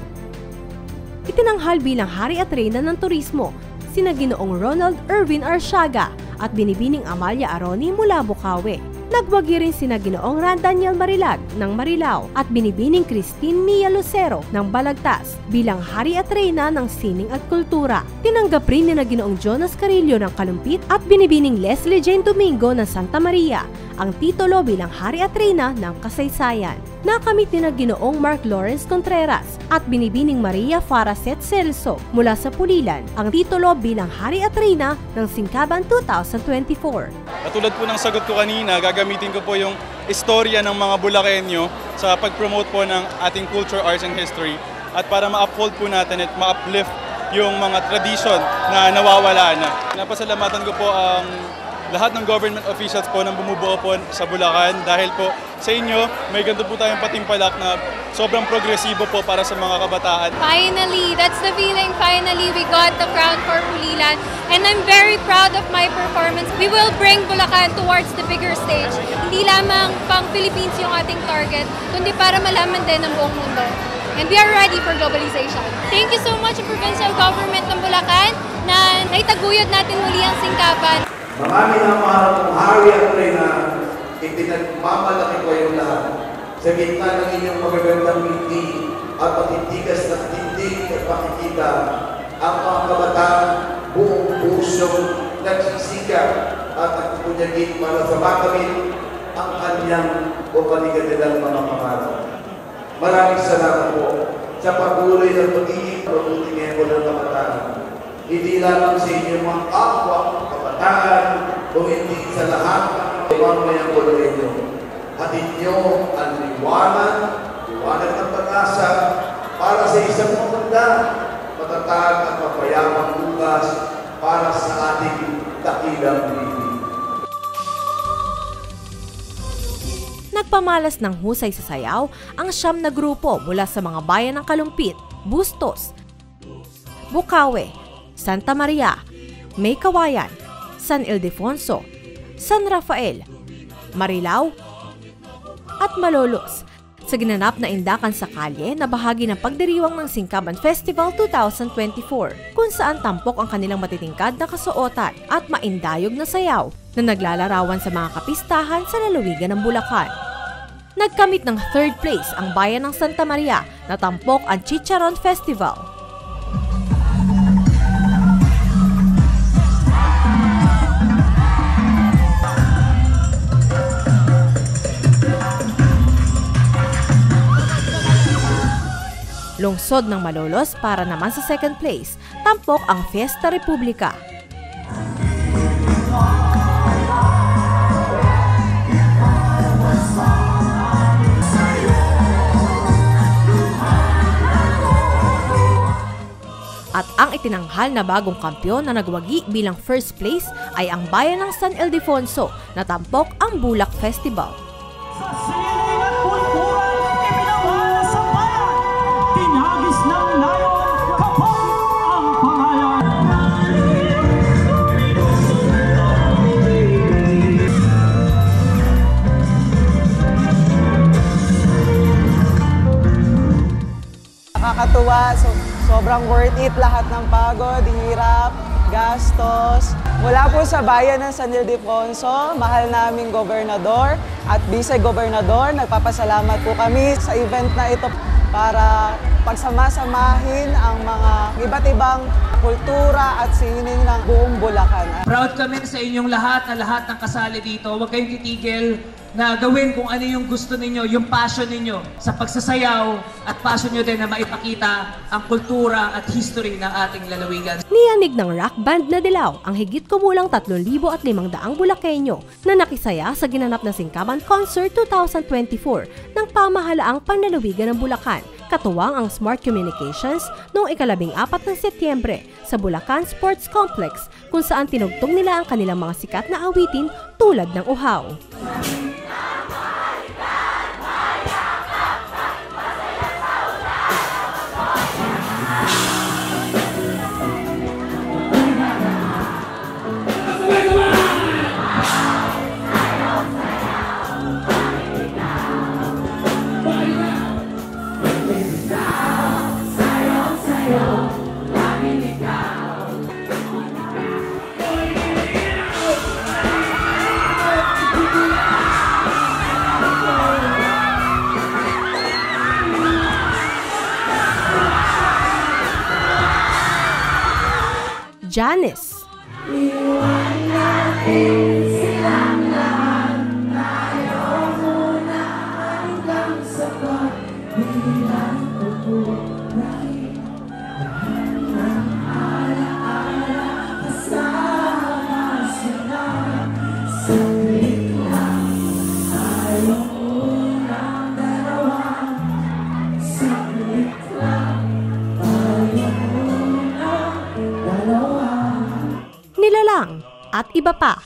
Itinanghal bilang Hari at Reyna ng Turismo sina Ginoong Ronald Ervin Arsiaga at Binibining Amalia Aroni mula Bukawe. Nagwagi rin sina Ginoong Ran Daniel Marilag ng Marilao at Binibining Christine Mia Lucero ng Balagtas bilang Hari at Reyna ng Sining at Kultura. Tinanggap rin ni Ginoong Jonas Carillo ng Kalumpit at Binibining Leslie Jane Domingo ng Santa Maria ang titulo bilang Hari at Reyna ng Kasaysayan. Nakamit ni Ginoong Mark Lawrence Contreras at Binibining Maria Faraset Celso mula sa Pulilan ang titulo bilang Hari at Reyna ng Singkaban 2024. Katulad po ng sagot ko kanina, gagamitin ko po yung istorya ng mga Bulakenyo sa pag-promote po ng ating culture, arts, and history at para ma-uphold po natin at ma-uplift yung mga tradition na nawawala na. Napasalamatan ko po ang lahat ng government officials po nang bumubuo po sa Bulacan dahil po sa inyo may ganito po tayong patimpalak na sobrang progresibo po para sa mga kabataan. Finally, that's the feeling. Finally, we got the crown for Pulilan and I'm very proud of my performance. We will bring Bulacan towards the bigger stage. Hindi lamang pang Philippines yung ating target, kundi para malaman din ng buong mundo. And we are ready for globalization. Thank you so much, Provincial Government ng Bulacan. na naitaguyod natin muli ang singkaban. Marami na mga hari at reyna, ipinagmamalaki ko yung lahat. Sa gitna ng inyong magagandang ngiti at patitigas na tindig at pakikita, ang mga kabataan buong pusong nagsisikap at nagpupunyagin para sa makamit ang kanyang o paniganilang mga pangarap. Maraming salamat po sa patuloy ng pagiging mabuting eko ng kabataan. Hindi lamang sa inyong mga kapwa kabataan o hindi sa lahat ng mamayang Bulakenyo. Hatid niyo ang liwanag ng pag-asa para sa isang maganda, matatag at mapayapang bukas para sa ating dakilang Pilipinas. Nagpamalas ng husay sa sayaw ang 9 na grupo mula sa mga bayan ng Kalumpit, Bustos, Bukawe, Santa Maria, May Kawayan, San Ildefonso, San Rafael, Marilao, at Malolos sa ginanap na indakan sa kalye na bahagi ng pagdiriwang ng Singkaban Festival 2024 kung saan tampok ang kanilang matitingkad na kasuotan at maindayog na sayaw na naglalarawan sa mga kapistahan sa lalawigan ng Bulacan. Nagkamit ng 3rd place ang bayan ng Santa Maria na tampok ang Chicharon Festival. Lungsod ng Malolos para naman sa 2nd place, tampok ang Fiesta Republica. At ang itinanghal na bagong kampyon na nagwagi bilang 1st place ay ang bayan ng San Ildefonso na tampok ang Bulak Festival. Nakakatuwa, sobrang worth it lahat ng pagod, hirap, gastos. Mula po sa bayan ng San Ildefonso, mahal naming gobernador at vice-gobernador, nagpapasalamat po kami sa event na ito para pagsamasamahin ang mga iba't ibang kultura at sining ng buong Bulacan. Proud kami sa inyong lahat na lahat ng kasali dito. Huwag kayong titigil na gawin kung ano yung gusto ninyo, yung passion ninyo sa pagsasayaw at passion nyo din na maipakita ang kultura at history ng ating lalawigan. Niyanig ng rock band na Dilaw ang higit kumulang 3,500 Bulakenyo na nakisaya sa ginanap na Singkaban Concert 2024 ng pamahalaang panlalawigan ng Bulacan. Katuwang ang Smart Communications noong 14 ng Setyembre sa Bulacan Sports Complex kung saan tinugtog nila ang kanilang mga sikat na awitin tulad ng Uhaw. Janice. Nilalang at iba pa.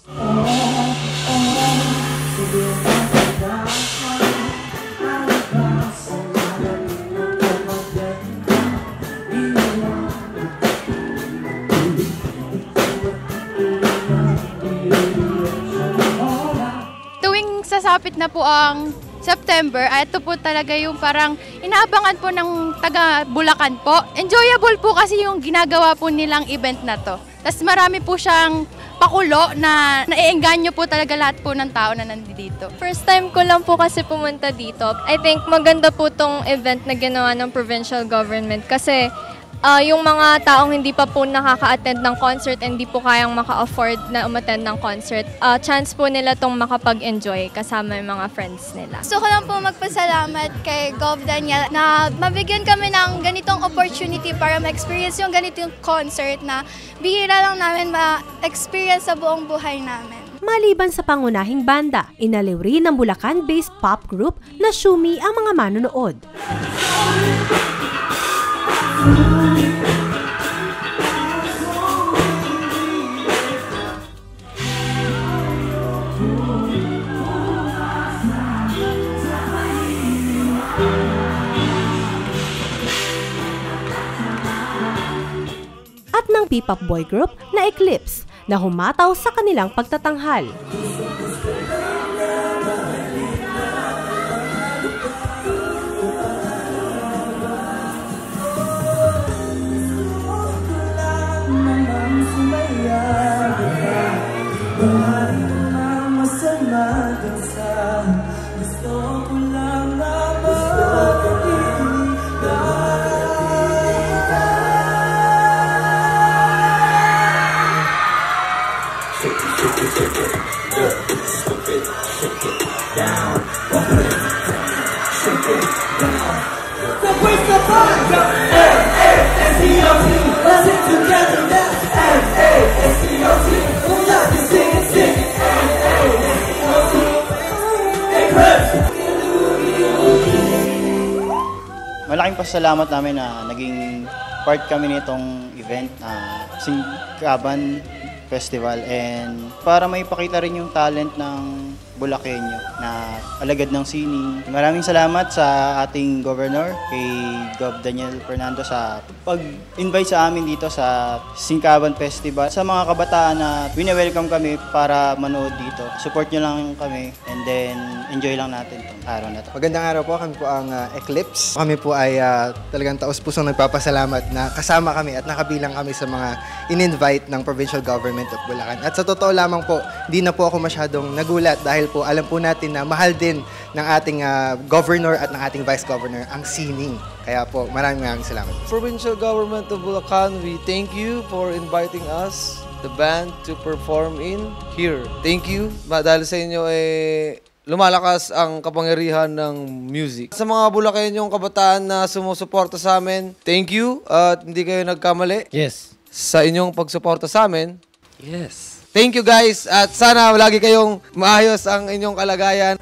Tuwing sasapit na po ang September, ito po talaga yung parang inaabangan po ng taga Bulacan po. Enjoyable po kasi yung ginagawa po nilang event na to. Tapos marami po siyang pakulo na naiengganyo po talaga lahat po ng tao na nandito. First time ko lang po kasi pumunta dito. I think maganda po tong event na ginawa ng provincial government kasi yung mga taong hindi pa po nakaka-attend ng concert, hindi po kayang maka-afford na umattend ng concert, chance po nila tong makapag-enjoy kasama yung mga friends nila. Gusto ko lang po magpasalamat kay Gov. Daniel na mabigyan kami ng ganitong opportunity para ma-experience yung ganitong concert na bihira lang namin ma-experience sa buong buhay namin. Maliban sa pangunahing banda, inaliw rin ng Bulacan-based pop group na Shumi ang mga manonood. At ng P-pop boy group na Eclipse na humataw sa kanilang pagtatanghal. Malaking pasalamat namin na naging part kami nitong event na Singkaban Festival and para maipakita rin yung talent ng Bulakenyo na alagad ng sining. Maraming salamat sa ating governor, kay Gov. Daniel Fernando sa pag-invite sa amin dito sa Singkaban Festival. Sa mga kabataan na wini-welcome kami para manood dito. Support nyo lang kami and then enjoy lang natin itong araw na ito. Magandang araw po, kami po ang Eclipse. Kami po ay talagang taos-pusong nagpapasalamat na kasama kami at nakabilang kami sa mga in-invite ng Provincial Government of Bulacan. At sa totoo lamang po, hindi na po ako masyadong nagulat dahil po alam po natin na mahal din ng ating governor at ng ating vice governor ang sining. Kaya po, maraming salamat. Provincial Government of Bulacan, we thank you for inviting us, the band, to perform in here. Thank you. Dahil sa inyo lumalakas ang kapangyarihan ng music. Sa mga Bulakenyong kabataan na sumusuporta sa amin, thank you at hindi kayo nagkamali. Yes. Sa inyong pagsuporta sa amin. Yes. Thank you guys at sana lagi kayong maayos ang inyong kalagayan.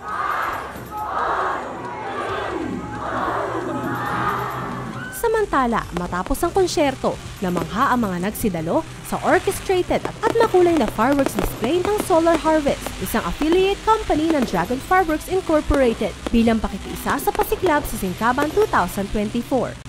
Samantala, matapos ang konsyerto, namangha ang mga nagsidalo sa orchestrated at makulay na fireworks display ng Solar Harvest, isang affiliate company ng Dragon Fireworks Incorporated bilang pakikiisa sa Pasiklab sa Singkaban 2024.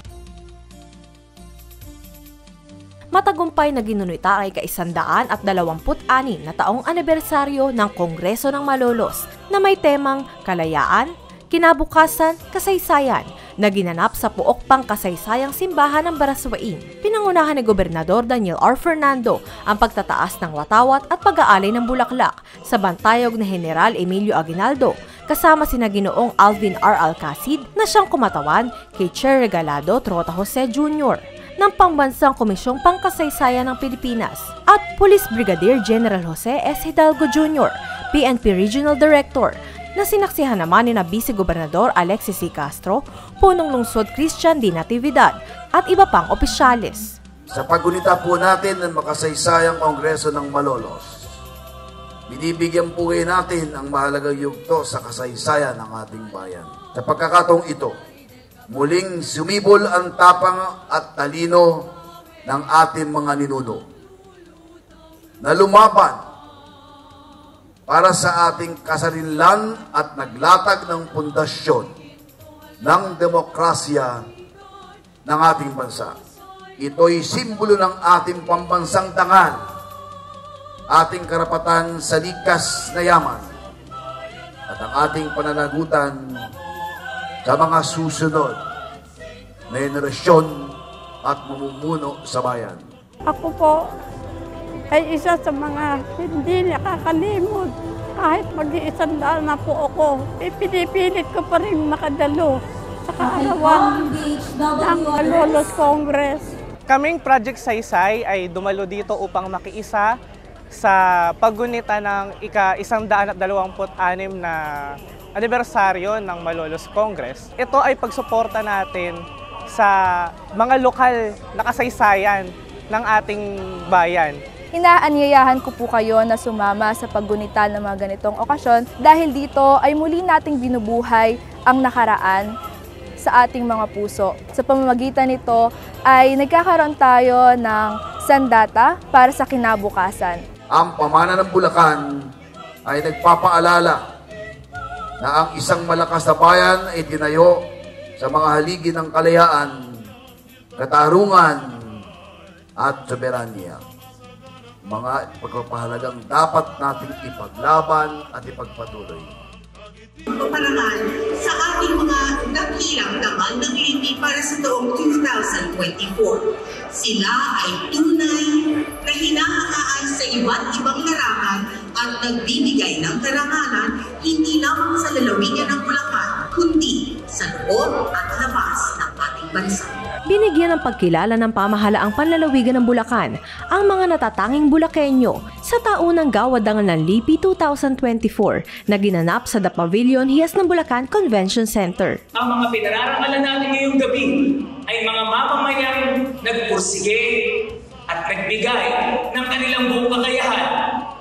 Matagumpay na ginunuita kay ka-126 na taong anibersaryo ng Kongreso ng Malolos na may temang kalayaan, kinabukasan, kasaysayan na ginanap sa Puok Pangkasaysayang Simbahan ng Baraswain. Pinangunahan ni Gobernador Daniel R. Fernando ang pagtataas ng watawat at pag-aalay ng bulaklak sa bantayog na General Emilio Aguinaldo kasama sina Ginoong Alvin R. Alcacid na siyang kumatawan kay Chair Regalado Trota Jose Jr. ng Pambansang Komisyong Pangkasaysayan ng Pilipinas at Police Brigadier General Jose S. Hidalgo Jr., PNP Regional Director, na sinaksihan naman ni na Vice-Gobernador Alexis C. Castro, Punong Lungsod Christian D. Natividad at iba pang opisyales. Sa paggunita po natin ng makasaysayang Kongreso ng Malolos, binibigyan po natin ang mahalagang yugto sa kasaysayan ng ating bayan. Sa pagkakataong ito, muling sumibol ang tapang at talino ng ating mga ninuno na lumaban para sa ating kasarinlan at naglatag ng pundasyon ng demokrasya ng ating bansa. Ito'y simbolo ng ating pambansang dangal, ating karapatan sa likas na yaman, at ang ating pananagutan sa mga susunod na henerasyon at mamumuno sa bayan. Ako po ay isa sa mga hindi nakakalimot. Kahit mag-iisandaan na po ako, pinipilit ko pa rin makadalo sa kaarawan ng Malolos Congress. Kaming Project Saysay ay dumalo dito upang makiisa sa paggunita ng ika-126 na anibersaryo ng Malolos Congress. Ito ay pagsuporta natin sa mga lokal na kasaysayan ng ating bayan. Inaanyayahan ko po kayo na sumama sa paggunita ng mga ganitong okasyon dahil dito ay muli nating binubuhay ang nakaraan sa ating mga puso. Sa pamamagitan nito ay nagkakaroon tayo ng sandata para sa kinabukasan. Ang pamana ng Bulacan ay nagpapaalala na ang isang malakas na bayan ay tinayo sa mga haligi ng kalayaan, katarungan at soberanya. Mga pagpapahalagang dapat nating ipaglaban at ipagpatuloy. Parangal sa ating mga dakilang dangal ng lipi para sa taong 2024. Sila ay tunay na hinahangaan sa iba't ibang larangan at nagbibigay ng karangalan hindi lamang sa lalawigan ng Bulacan, kundi sa loob at labas ng ating bansa. Binigyan ng pagkilala ng pamahalaang panlalawigan ng Bulacan ang mga natatanging Bulakenyo sa taunang Gawad-Dangal ng Lipi 2024 na ginanap sa The Pavilion, Hiyas ng Bulacan Convention Center. Ang mga pinararangalan natin ngayong gabi ay mga mamamayang nagpursige at nagbigay ng kanilang buong kakayahan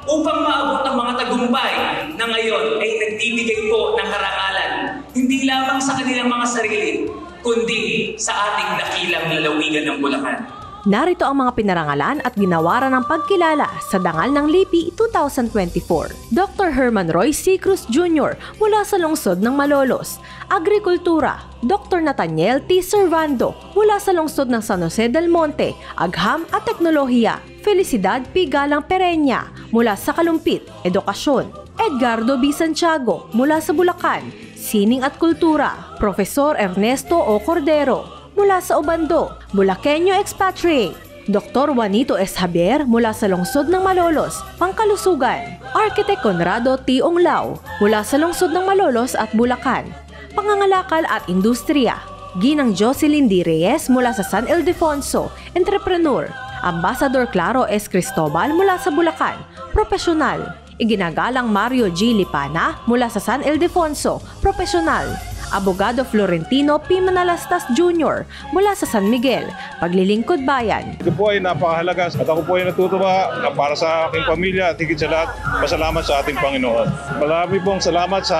upang maabot ang mga tagumpay na ngayon ay nagbibigay po ng karangalan hindi lamang sa kanilang mga sarili, kundi sa ating dakilang lalawigan ng Bulacan. Narito ang mga pinarangalan at ginawaran ng pagkilala sa Dangal ng Lipi 2024. Dr. Herman Roy C. Cruz Jr. mula sa lungsod ng Malolos. Agrikultura, Dr. Nathaniel T. Servando mula sa lungsod ng San Jose del Monte. Agham at Teknolohiya, Felicidad P. Galang Pereña mula sa Kalumpit. Edukasyon, Edgardo B. Santiago mula sa Bulacan. Sining at Kultura, Profesor Ernesto O. Cordero mula sa Obando, Bulakenyo Expatriate. Dr. Juanito S. Javier mula sa lungsod ng Malolos, Pangkalusugan. Architect Conrado T. Onglao mula sa lungsod ng Malolos at Bulacan. Pangangalakal at Industriya, Ginang Jocelyn D. Reyes mula sa San Ildefonso, Entrepreneur. Ambassador Claro S. Cristobal mula sa Bulacan, Profesional. Iginagalang Mario G. Lipana mula sa San Ildefonso, Profesional. Abogado Florentino P. Manalastas Jr. mula sa San Miguel, Paglilingkod Bayan. Ito po ay napakahalaga at ako po ay natutuwa na para sa aking pamilya at higit sa lahat, pasalamat sa ating Panginoon. Marami pong salamat sa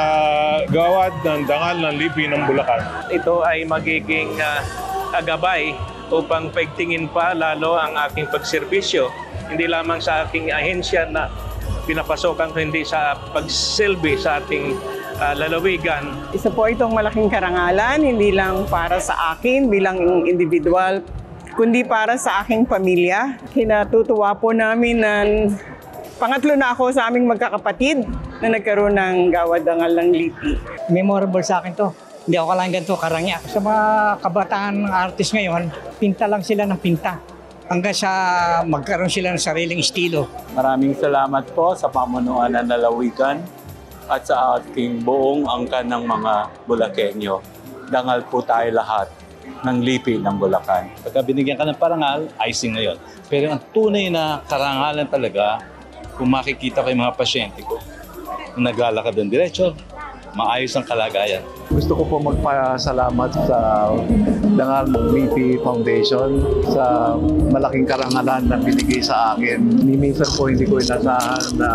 Gawad ng Dangal ng Lipi ng Bulacan. Ito ay magiging gabay upang paigtingin pa lalo ang aking pagserbisyo, hindi lamang sa aking ahensya na pinapasokan kundi sa pagsilbi sa ating lalawigan. Isa po itong malaking karangalan, hindi lang para sa akin bilang individual, kundi para sa aking pamilya. Kinatutuwa po namin na pangatlo na ako sa aming magkakapatid na nagkaroon ng Gawad-Dangal ng Lipi. Memorable sa akin to. Hindi ako lang ganito karangya. Sa mga kabataan artist ngayon, pinta lang sila ng pinta. Hanggang sa magkaroon sila ng sariling estilo. Maraming salamat po sa pamunuan ng lalawigan at sa ating buong angkan ng mga Bulakenyo. Dangal po tayo lahat ng Lipi ng Bulacan. Pagka binigyan ka ng parangal, icing na yun. Pero ang tunay na karangalan talaga, kung makikita ko yung mga pasyente ko, naglalakad ng diretso, maayos ang kalagayan. Gusto ko po magpasalamat sa Dangal Lipi Foundation sa malaking karangalan na binigay sa akin. Minsan po hindi ko inasahan na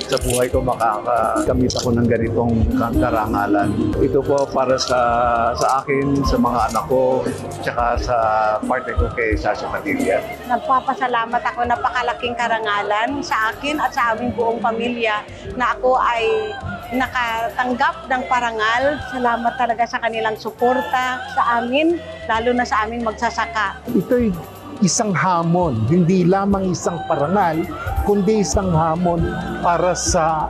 sa buhay ko makakamit ako ng ganitong karangalan. Ito po para sa akin, sa mga anak ko, tsaka sa partner ko kay Sasha Padilla. Nagpapasalamat ako, napakalaking karangalan sa akin at sa aming buong pamilya na ako ay nakatanggap ng parangal. Salamat talaga sa kanilang suporta sa amin, lalo na sa aming magsasaka. Ito'y isang hamon, hindi lamang isang parangal, kundi isang hamon para sa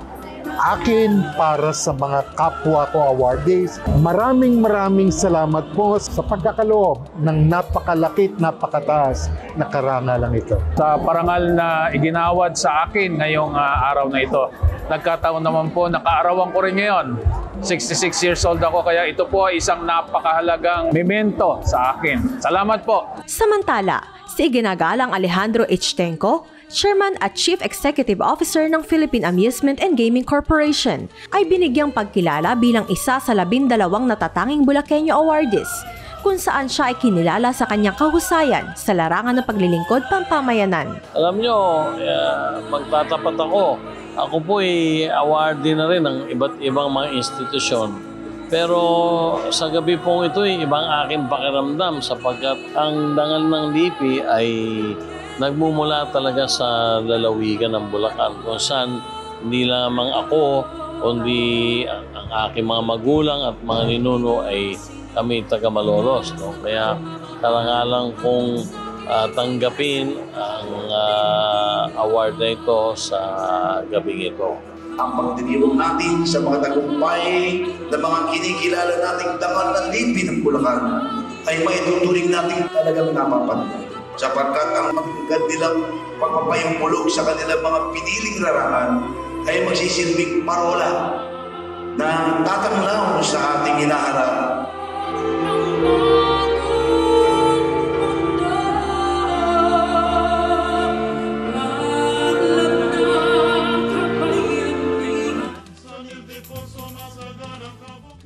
akin para sa mga kapwa ko awardees. Maraming salamat po sa pagkakaloob ng napakalakit, napakataas na karangalang ito. Sa parangal na iginawad sa akin ngayong araw na ito, nagkataon naman po, nakaarawan ko rin ngayon. 66 years old ako, kaya ito po ay isang napakahalagang memento sa akin. Salamat po! Samantala, si iginagalang Alejandro H. Tenco, Chairman at Chief Executive Officer ng Philippine Amusement and Gaming Corporation, ay binigyang pagkilala bilang isa sa 12 natatanging Bulakenyo awardees, kung saan siya ay kinilala sa kanyang kahusayan sa larangan ng paglilingkod pampamayanan. Alam nyo, magtatapat ako. Ako po ay awardee na rin ng iba't ibang mga institusyon. Pero sa gabi pong ito ay ibang aking pakiramdam sapagkat ang dangal ng LIPI ay nagmumula talaga sa lalawigan ng Bulacan kung saan hindi lamang ako kundi ang aking mga magulang at mga ninuno ay kami taga Malolos. No? Kaya karangalan kong tanggapin ang award na ito sa gabing ito. Ang pagdiriwang natin sa mga tagumpay na mga kinikilala nating dangal ng LIPI ng Bulacan ay maituturing natin talagang napapanood. Sapagkat ang magagad nilang pagpapayumpulog sa kanilang mga piniling larangan ay magsisilbing parola na tatamlaw sa ating hinaharap.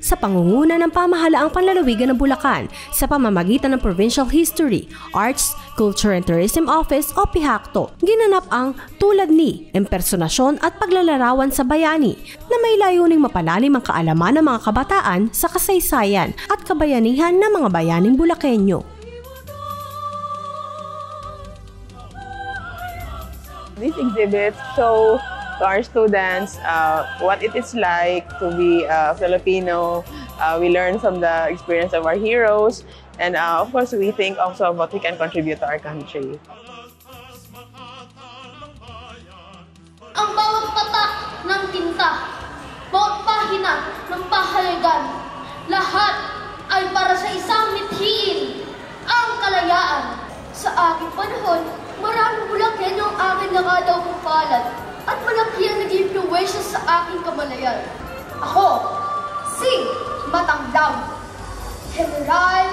Sa pangunguna ng pamahalaang panlalawigan ng Bulacan sa pamamagitan ng Provincial History, Arts, Culture and Tourism Office o PIHACTO, ginanap ang tulad ni impersonasyon at paglalarawan sa bayani na may layuning mapalalim ang kaalaman ng mga kabataan sa kasaysayan at kabayanihan ng mga bayaning Bulakenyo. These exhibits show to our students what it is like to be a Filipino. We learn from the experience of our heroes, and of course we think also of what we can contribute to our country. Ang bawat patak ng tinta, bawat pahina ng pahayag, lahat ay para sa isang mithiin, ang kalayaan. Sa aking panahon, maraming Bulakenyo ang aking nakadaw kong palad at malaki ang naging impluwensya sa aking kamalayan. Ako, si Matangdam, General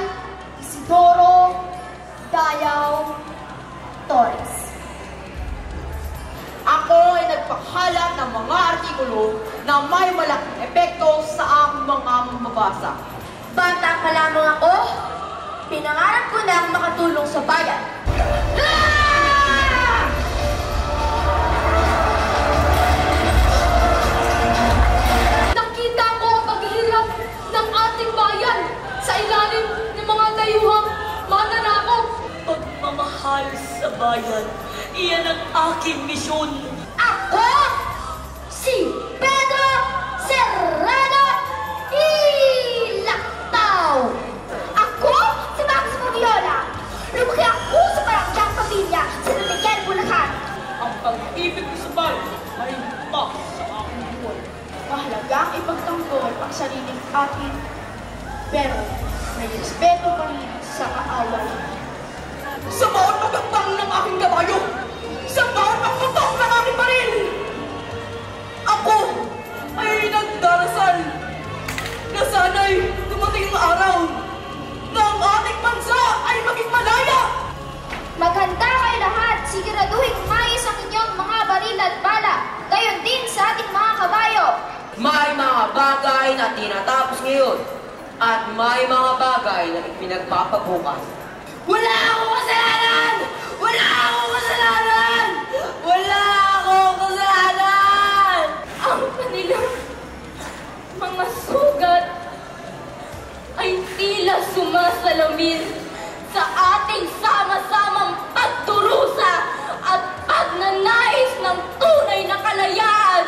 Isidoro Dayaw Torres. Ako ay nagpakalat ng mga artikulo na may malaking epekto sa aking mga mababasa. Bata pa lamang ako, pinangarap ko na makatulong sa bayan. Nakita ko ang paghihirap ng ating bayan sa ilalim ng mga dayuhang mananakop. Pagmamahal sa bayan, iyan ang aking misyon. Ako, si Pedro Serrano Ilactao. Ako, si Max Fabiola. Lumaki ako sa baranggang pamilya sa Miguel, Bulacan. Ang pag-ibig ko sa bayan ay tak sa aking buwan. Mahalagang ipagtanggol ang sariling atin, pero may respeto pa rin sa kaaway. Sa bawat pagkakbang ng aking kabayo, sa bawat pagputok ng aking baril, ako ay nagdarasal na sana'y dumating ang araw na ang ating bansa ay maging malaya. Maghanda kayo lahat, siguraduhin mais ang inyong mga baril at bala, gayon din sa ating mga kabayo. May mga bagay na tinatapos ngayon at may mga bagay na ipinagpapabukas. Wala akong kasalanan! Wala akong kasalanan! Wala akong kasalanan! Ang kanilang mga sugat ay tila sumasalamin sa ating sama-samang pagturusa at pagnanais ng tunay na kalayaan.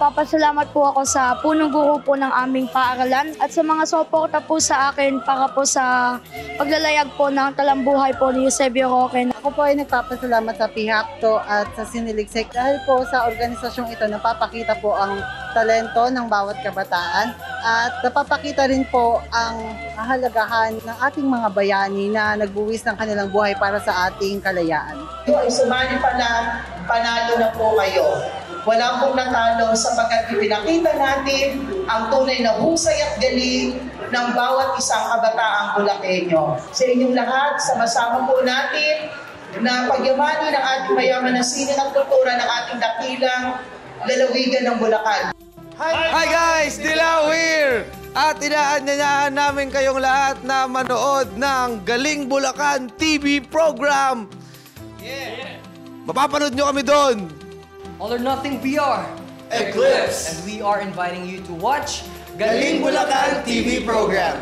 nagpapasalamat po ako sa punong guro po ng aming paaralan at sa mga suporta po sa akin para po sa paglalayag po ng talambuhay po ni Eusebio Roque. Ako po ay nagpapasalamat sa PHAPTO at sa Siniligsik dahil po sa organisasyong ito napapakita po ang talento ng bawat kabataan at napapakita rin po ang kahalagahan ng ating mga bayani na nagbuwis ng kanilang buhay para sa ating kalayaan. Ito ay sumali pa lang, panalo na po kayo. Wala pong natalo sapagkat ipinakita natin ang tunay na husay at galing ng bawat isang kabataang Bulakenyo. Sa inyong lahat, sama-sama po natin na pagyamanin ang ating mayaman na sining at kultura ng ating dakilang lalawigan ng Bulacan. Hi guys! Dilaw here! At inaanyayahan namin kayong lahat na manood ng Galing Bulacan TV program. Yeah! Mapapanood nyo kami doon! All or Nothing VR Eclipse. And we are inviting you to watch Galing Bulacan TV program.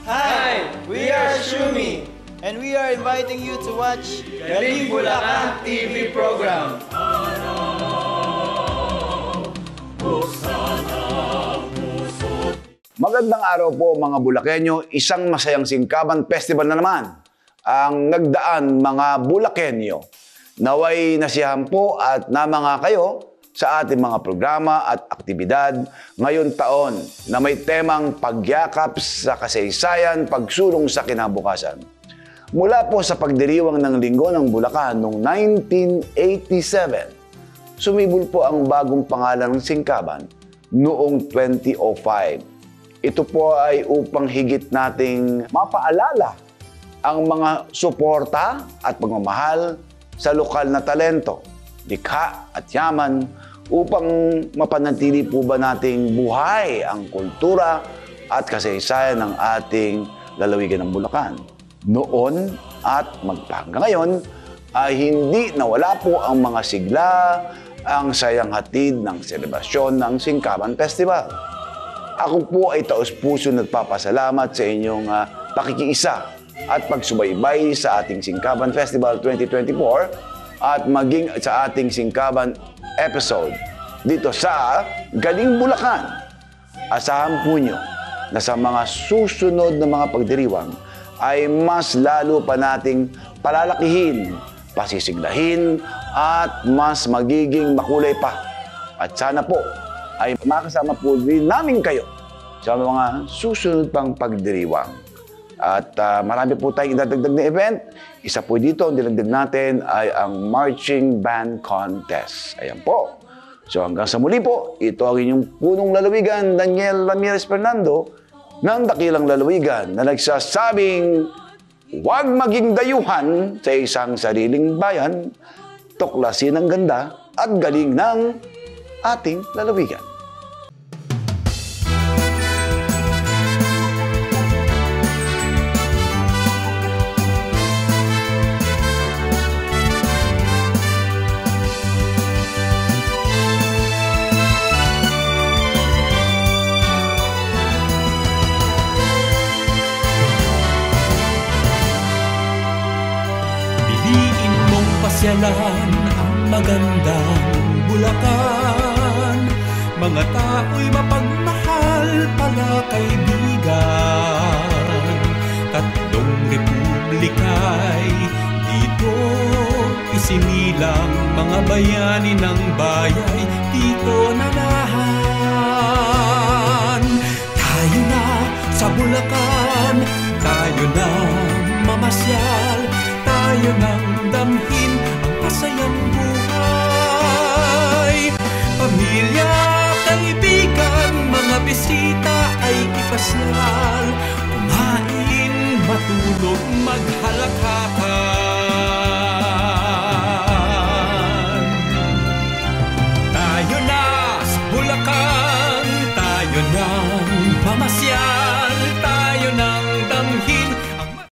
Hi, we are Shumi. And we are inviting you to watch Galing Bulacan TV program. Magandang araw po mga Bulakenyo, isang masayang singkaban festival na naman ang nagdaan mga Bulakenyo. Naway nasiyahan po at namanga kayo sa ating mga programa at aktibidad ngayon taon na may temang pagyakap sa kasaysayan, pagsulong sa kinabukasan. Mula po sa pagdiriwang ng Linggo ng Bulacan noong 1987, sumibol po ang bagong pangalan ng singkaban noong 2005. Ito po ay upang higit nating mapaalala ang mga suporta at pagmamahal sa lokal na talento, likha at yaman upang mapanatili po ba nating buhay ang kultura at kasaysayan ng ating lalawigan ng Bulacan. Noon at magpahanggang ngayon ay hindi nawala po ang mga sigla, ang sayang hatid ng selebrasyon ng Singkaban Festival. Ako po ay taos-puso nagpapasalamat sa inyong pakikiisa at pagsubaybay sa ating Singkaban Festival 2024 at maging sa ating Singkaban episode dito sa Galing Bulacan. Asahan po nyo na sa mga susunod na mga pagdiriwang ay mas lalo pa nating palalakihin, pasisiglahin at mas magiging makulay pa. At sana po ay makasama po rin namin kayo sa mga susunod pang pagdiriwang. At marami po tayong idadagdag na event. Isa po dito, ang dinagdag natin ay ang Marching Band Contest. Ayan po. So hanggang sa muli po, ito ang inyong punong lalawigan, Daniel Ramirez Fernando, ng Dakilang Lalawigan, na nagsasabing, huwag maging dayuhan sa isang sariling bayan, tuklasin ang ganda at galing ng ating lalawigan. Pasyalan ang magandang Bulacan, mga tao'y mapagmahal pala kaibigan. Tatlong republika'y dito isinilang, mga bayani ng bayay dito nanahan. Tayo na sa Bulacan, tayo na mamasyal, tayo nang damhin ang masayang buhay. Pamilya, kaibigan, mga bisita ay ipasyal, kumain, matulog, maghalakhakan.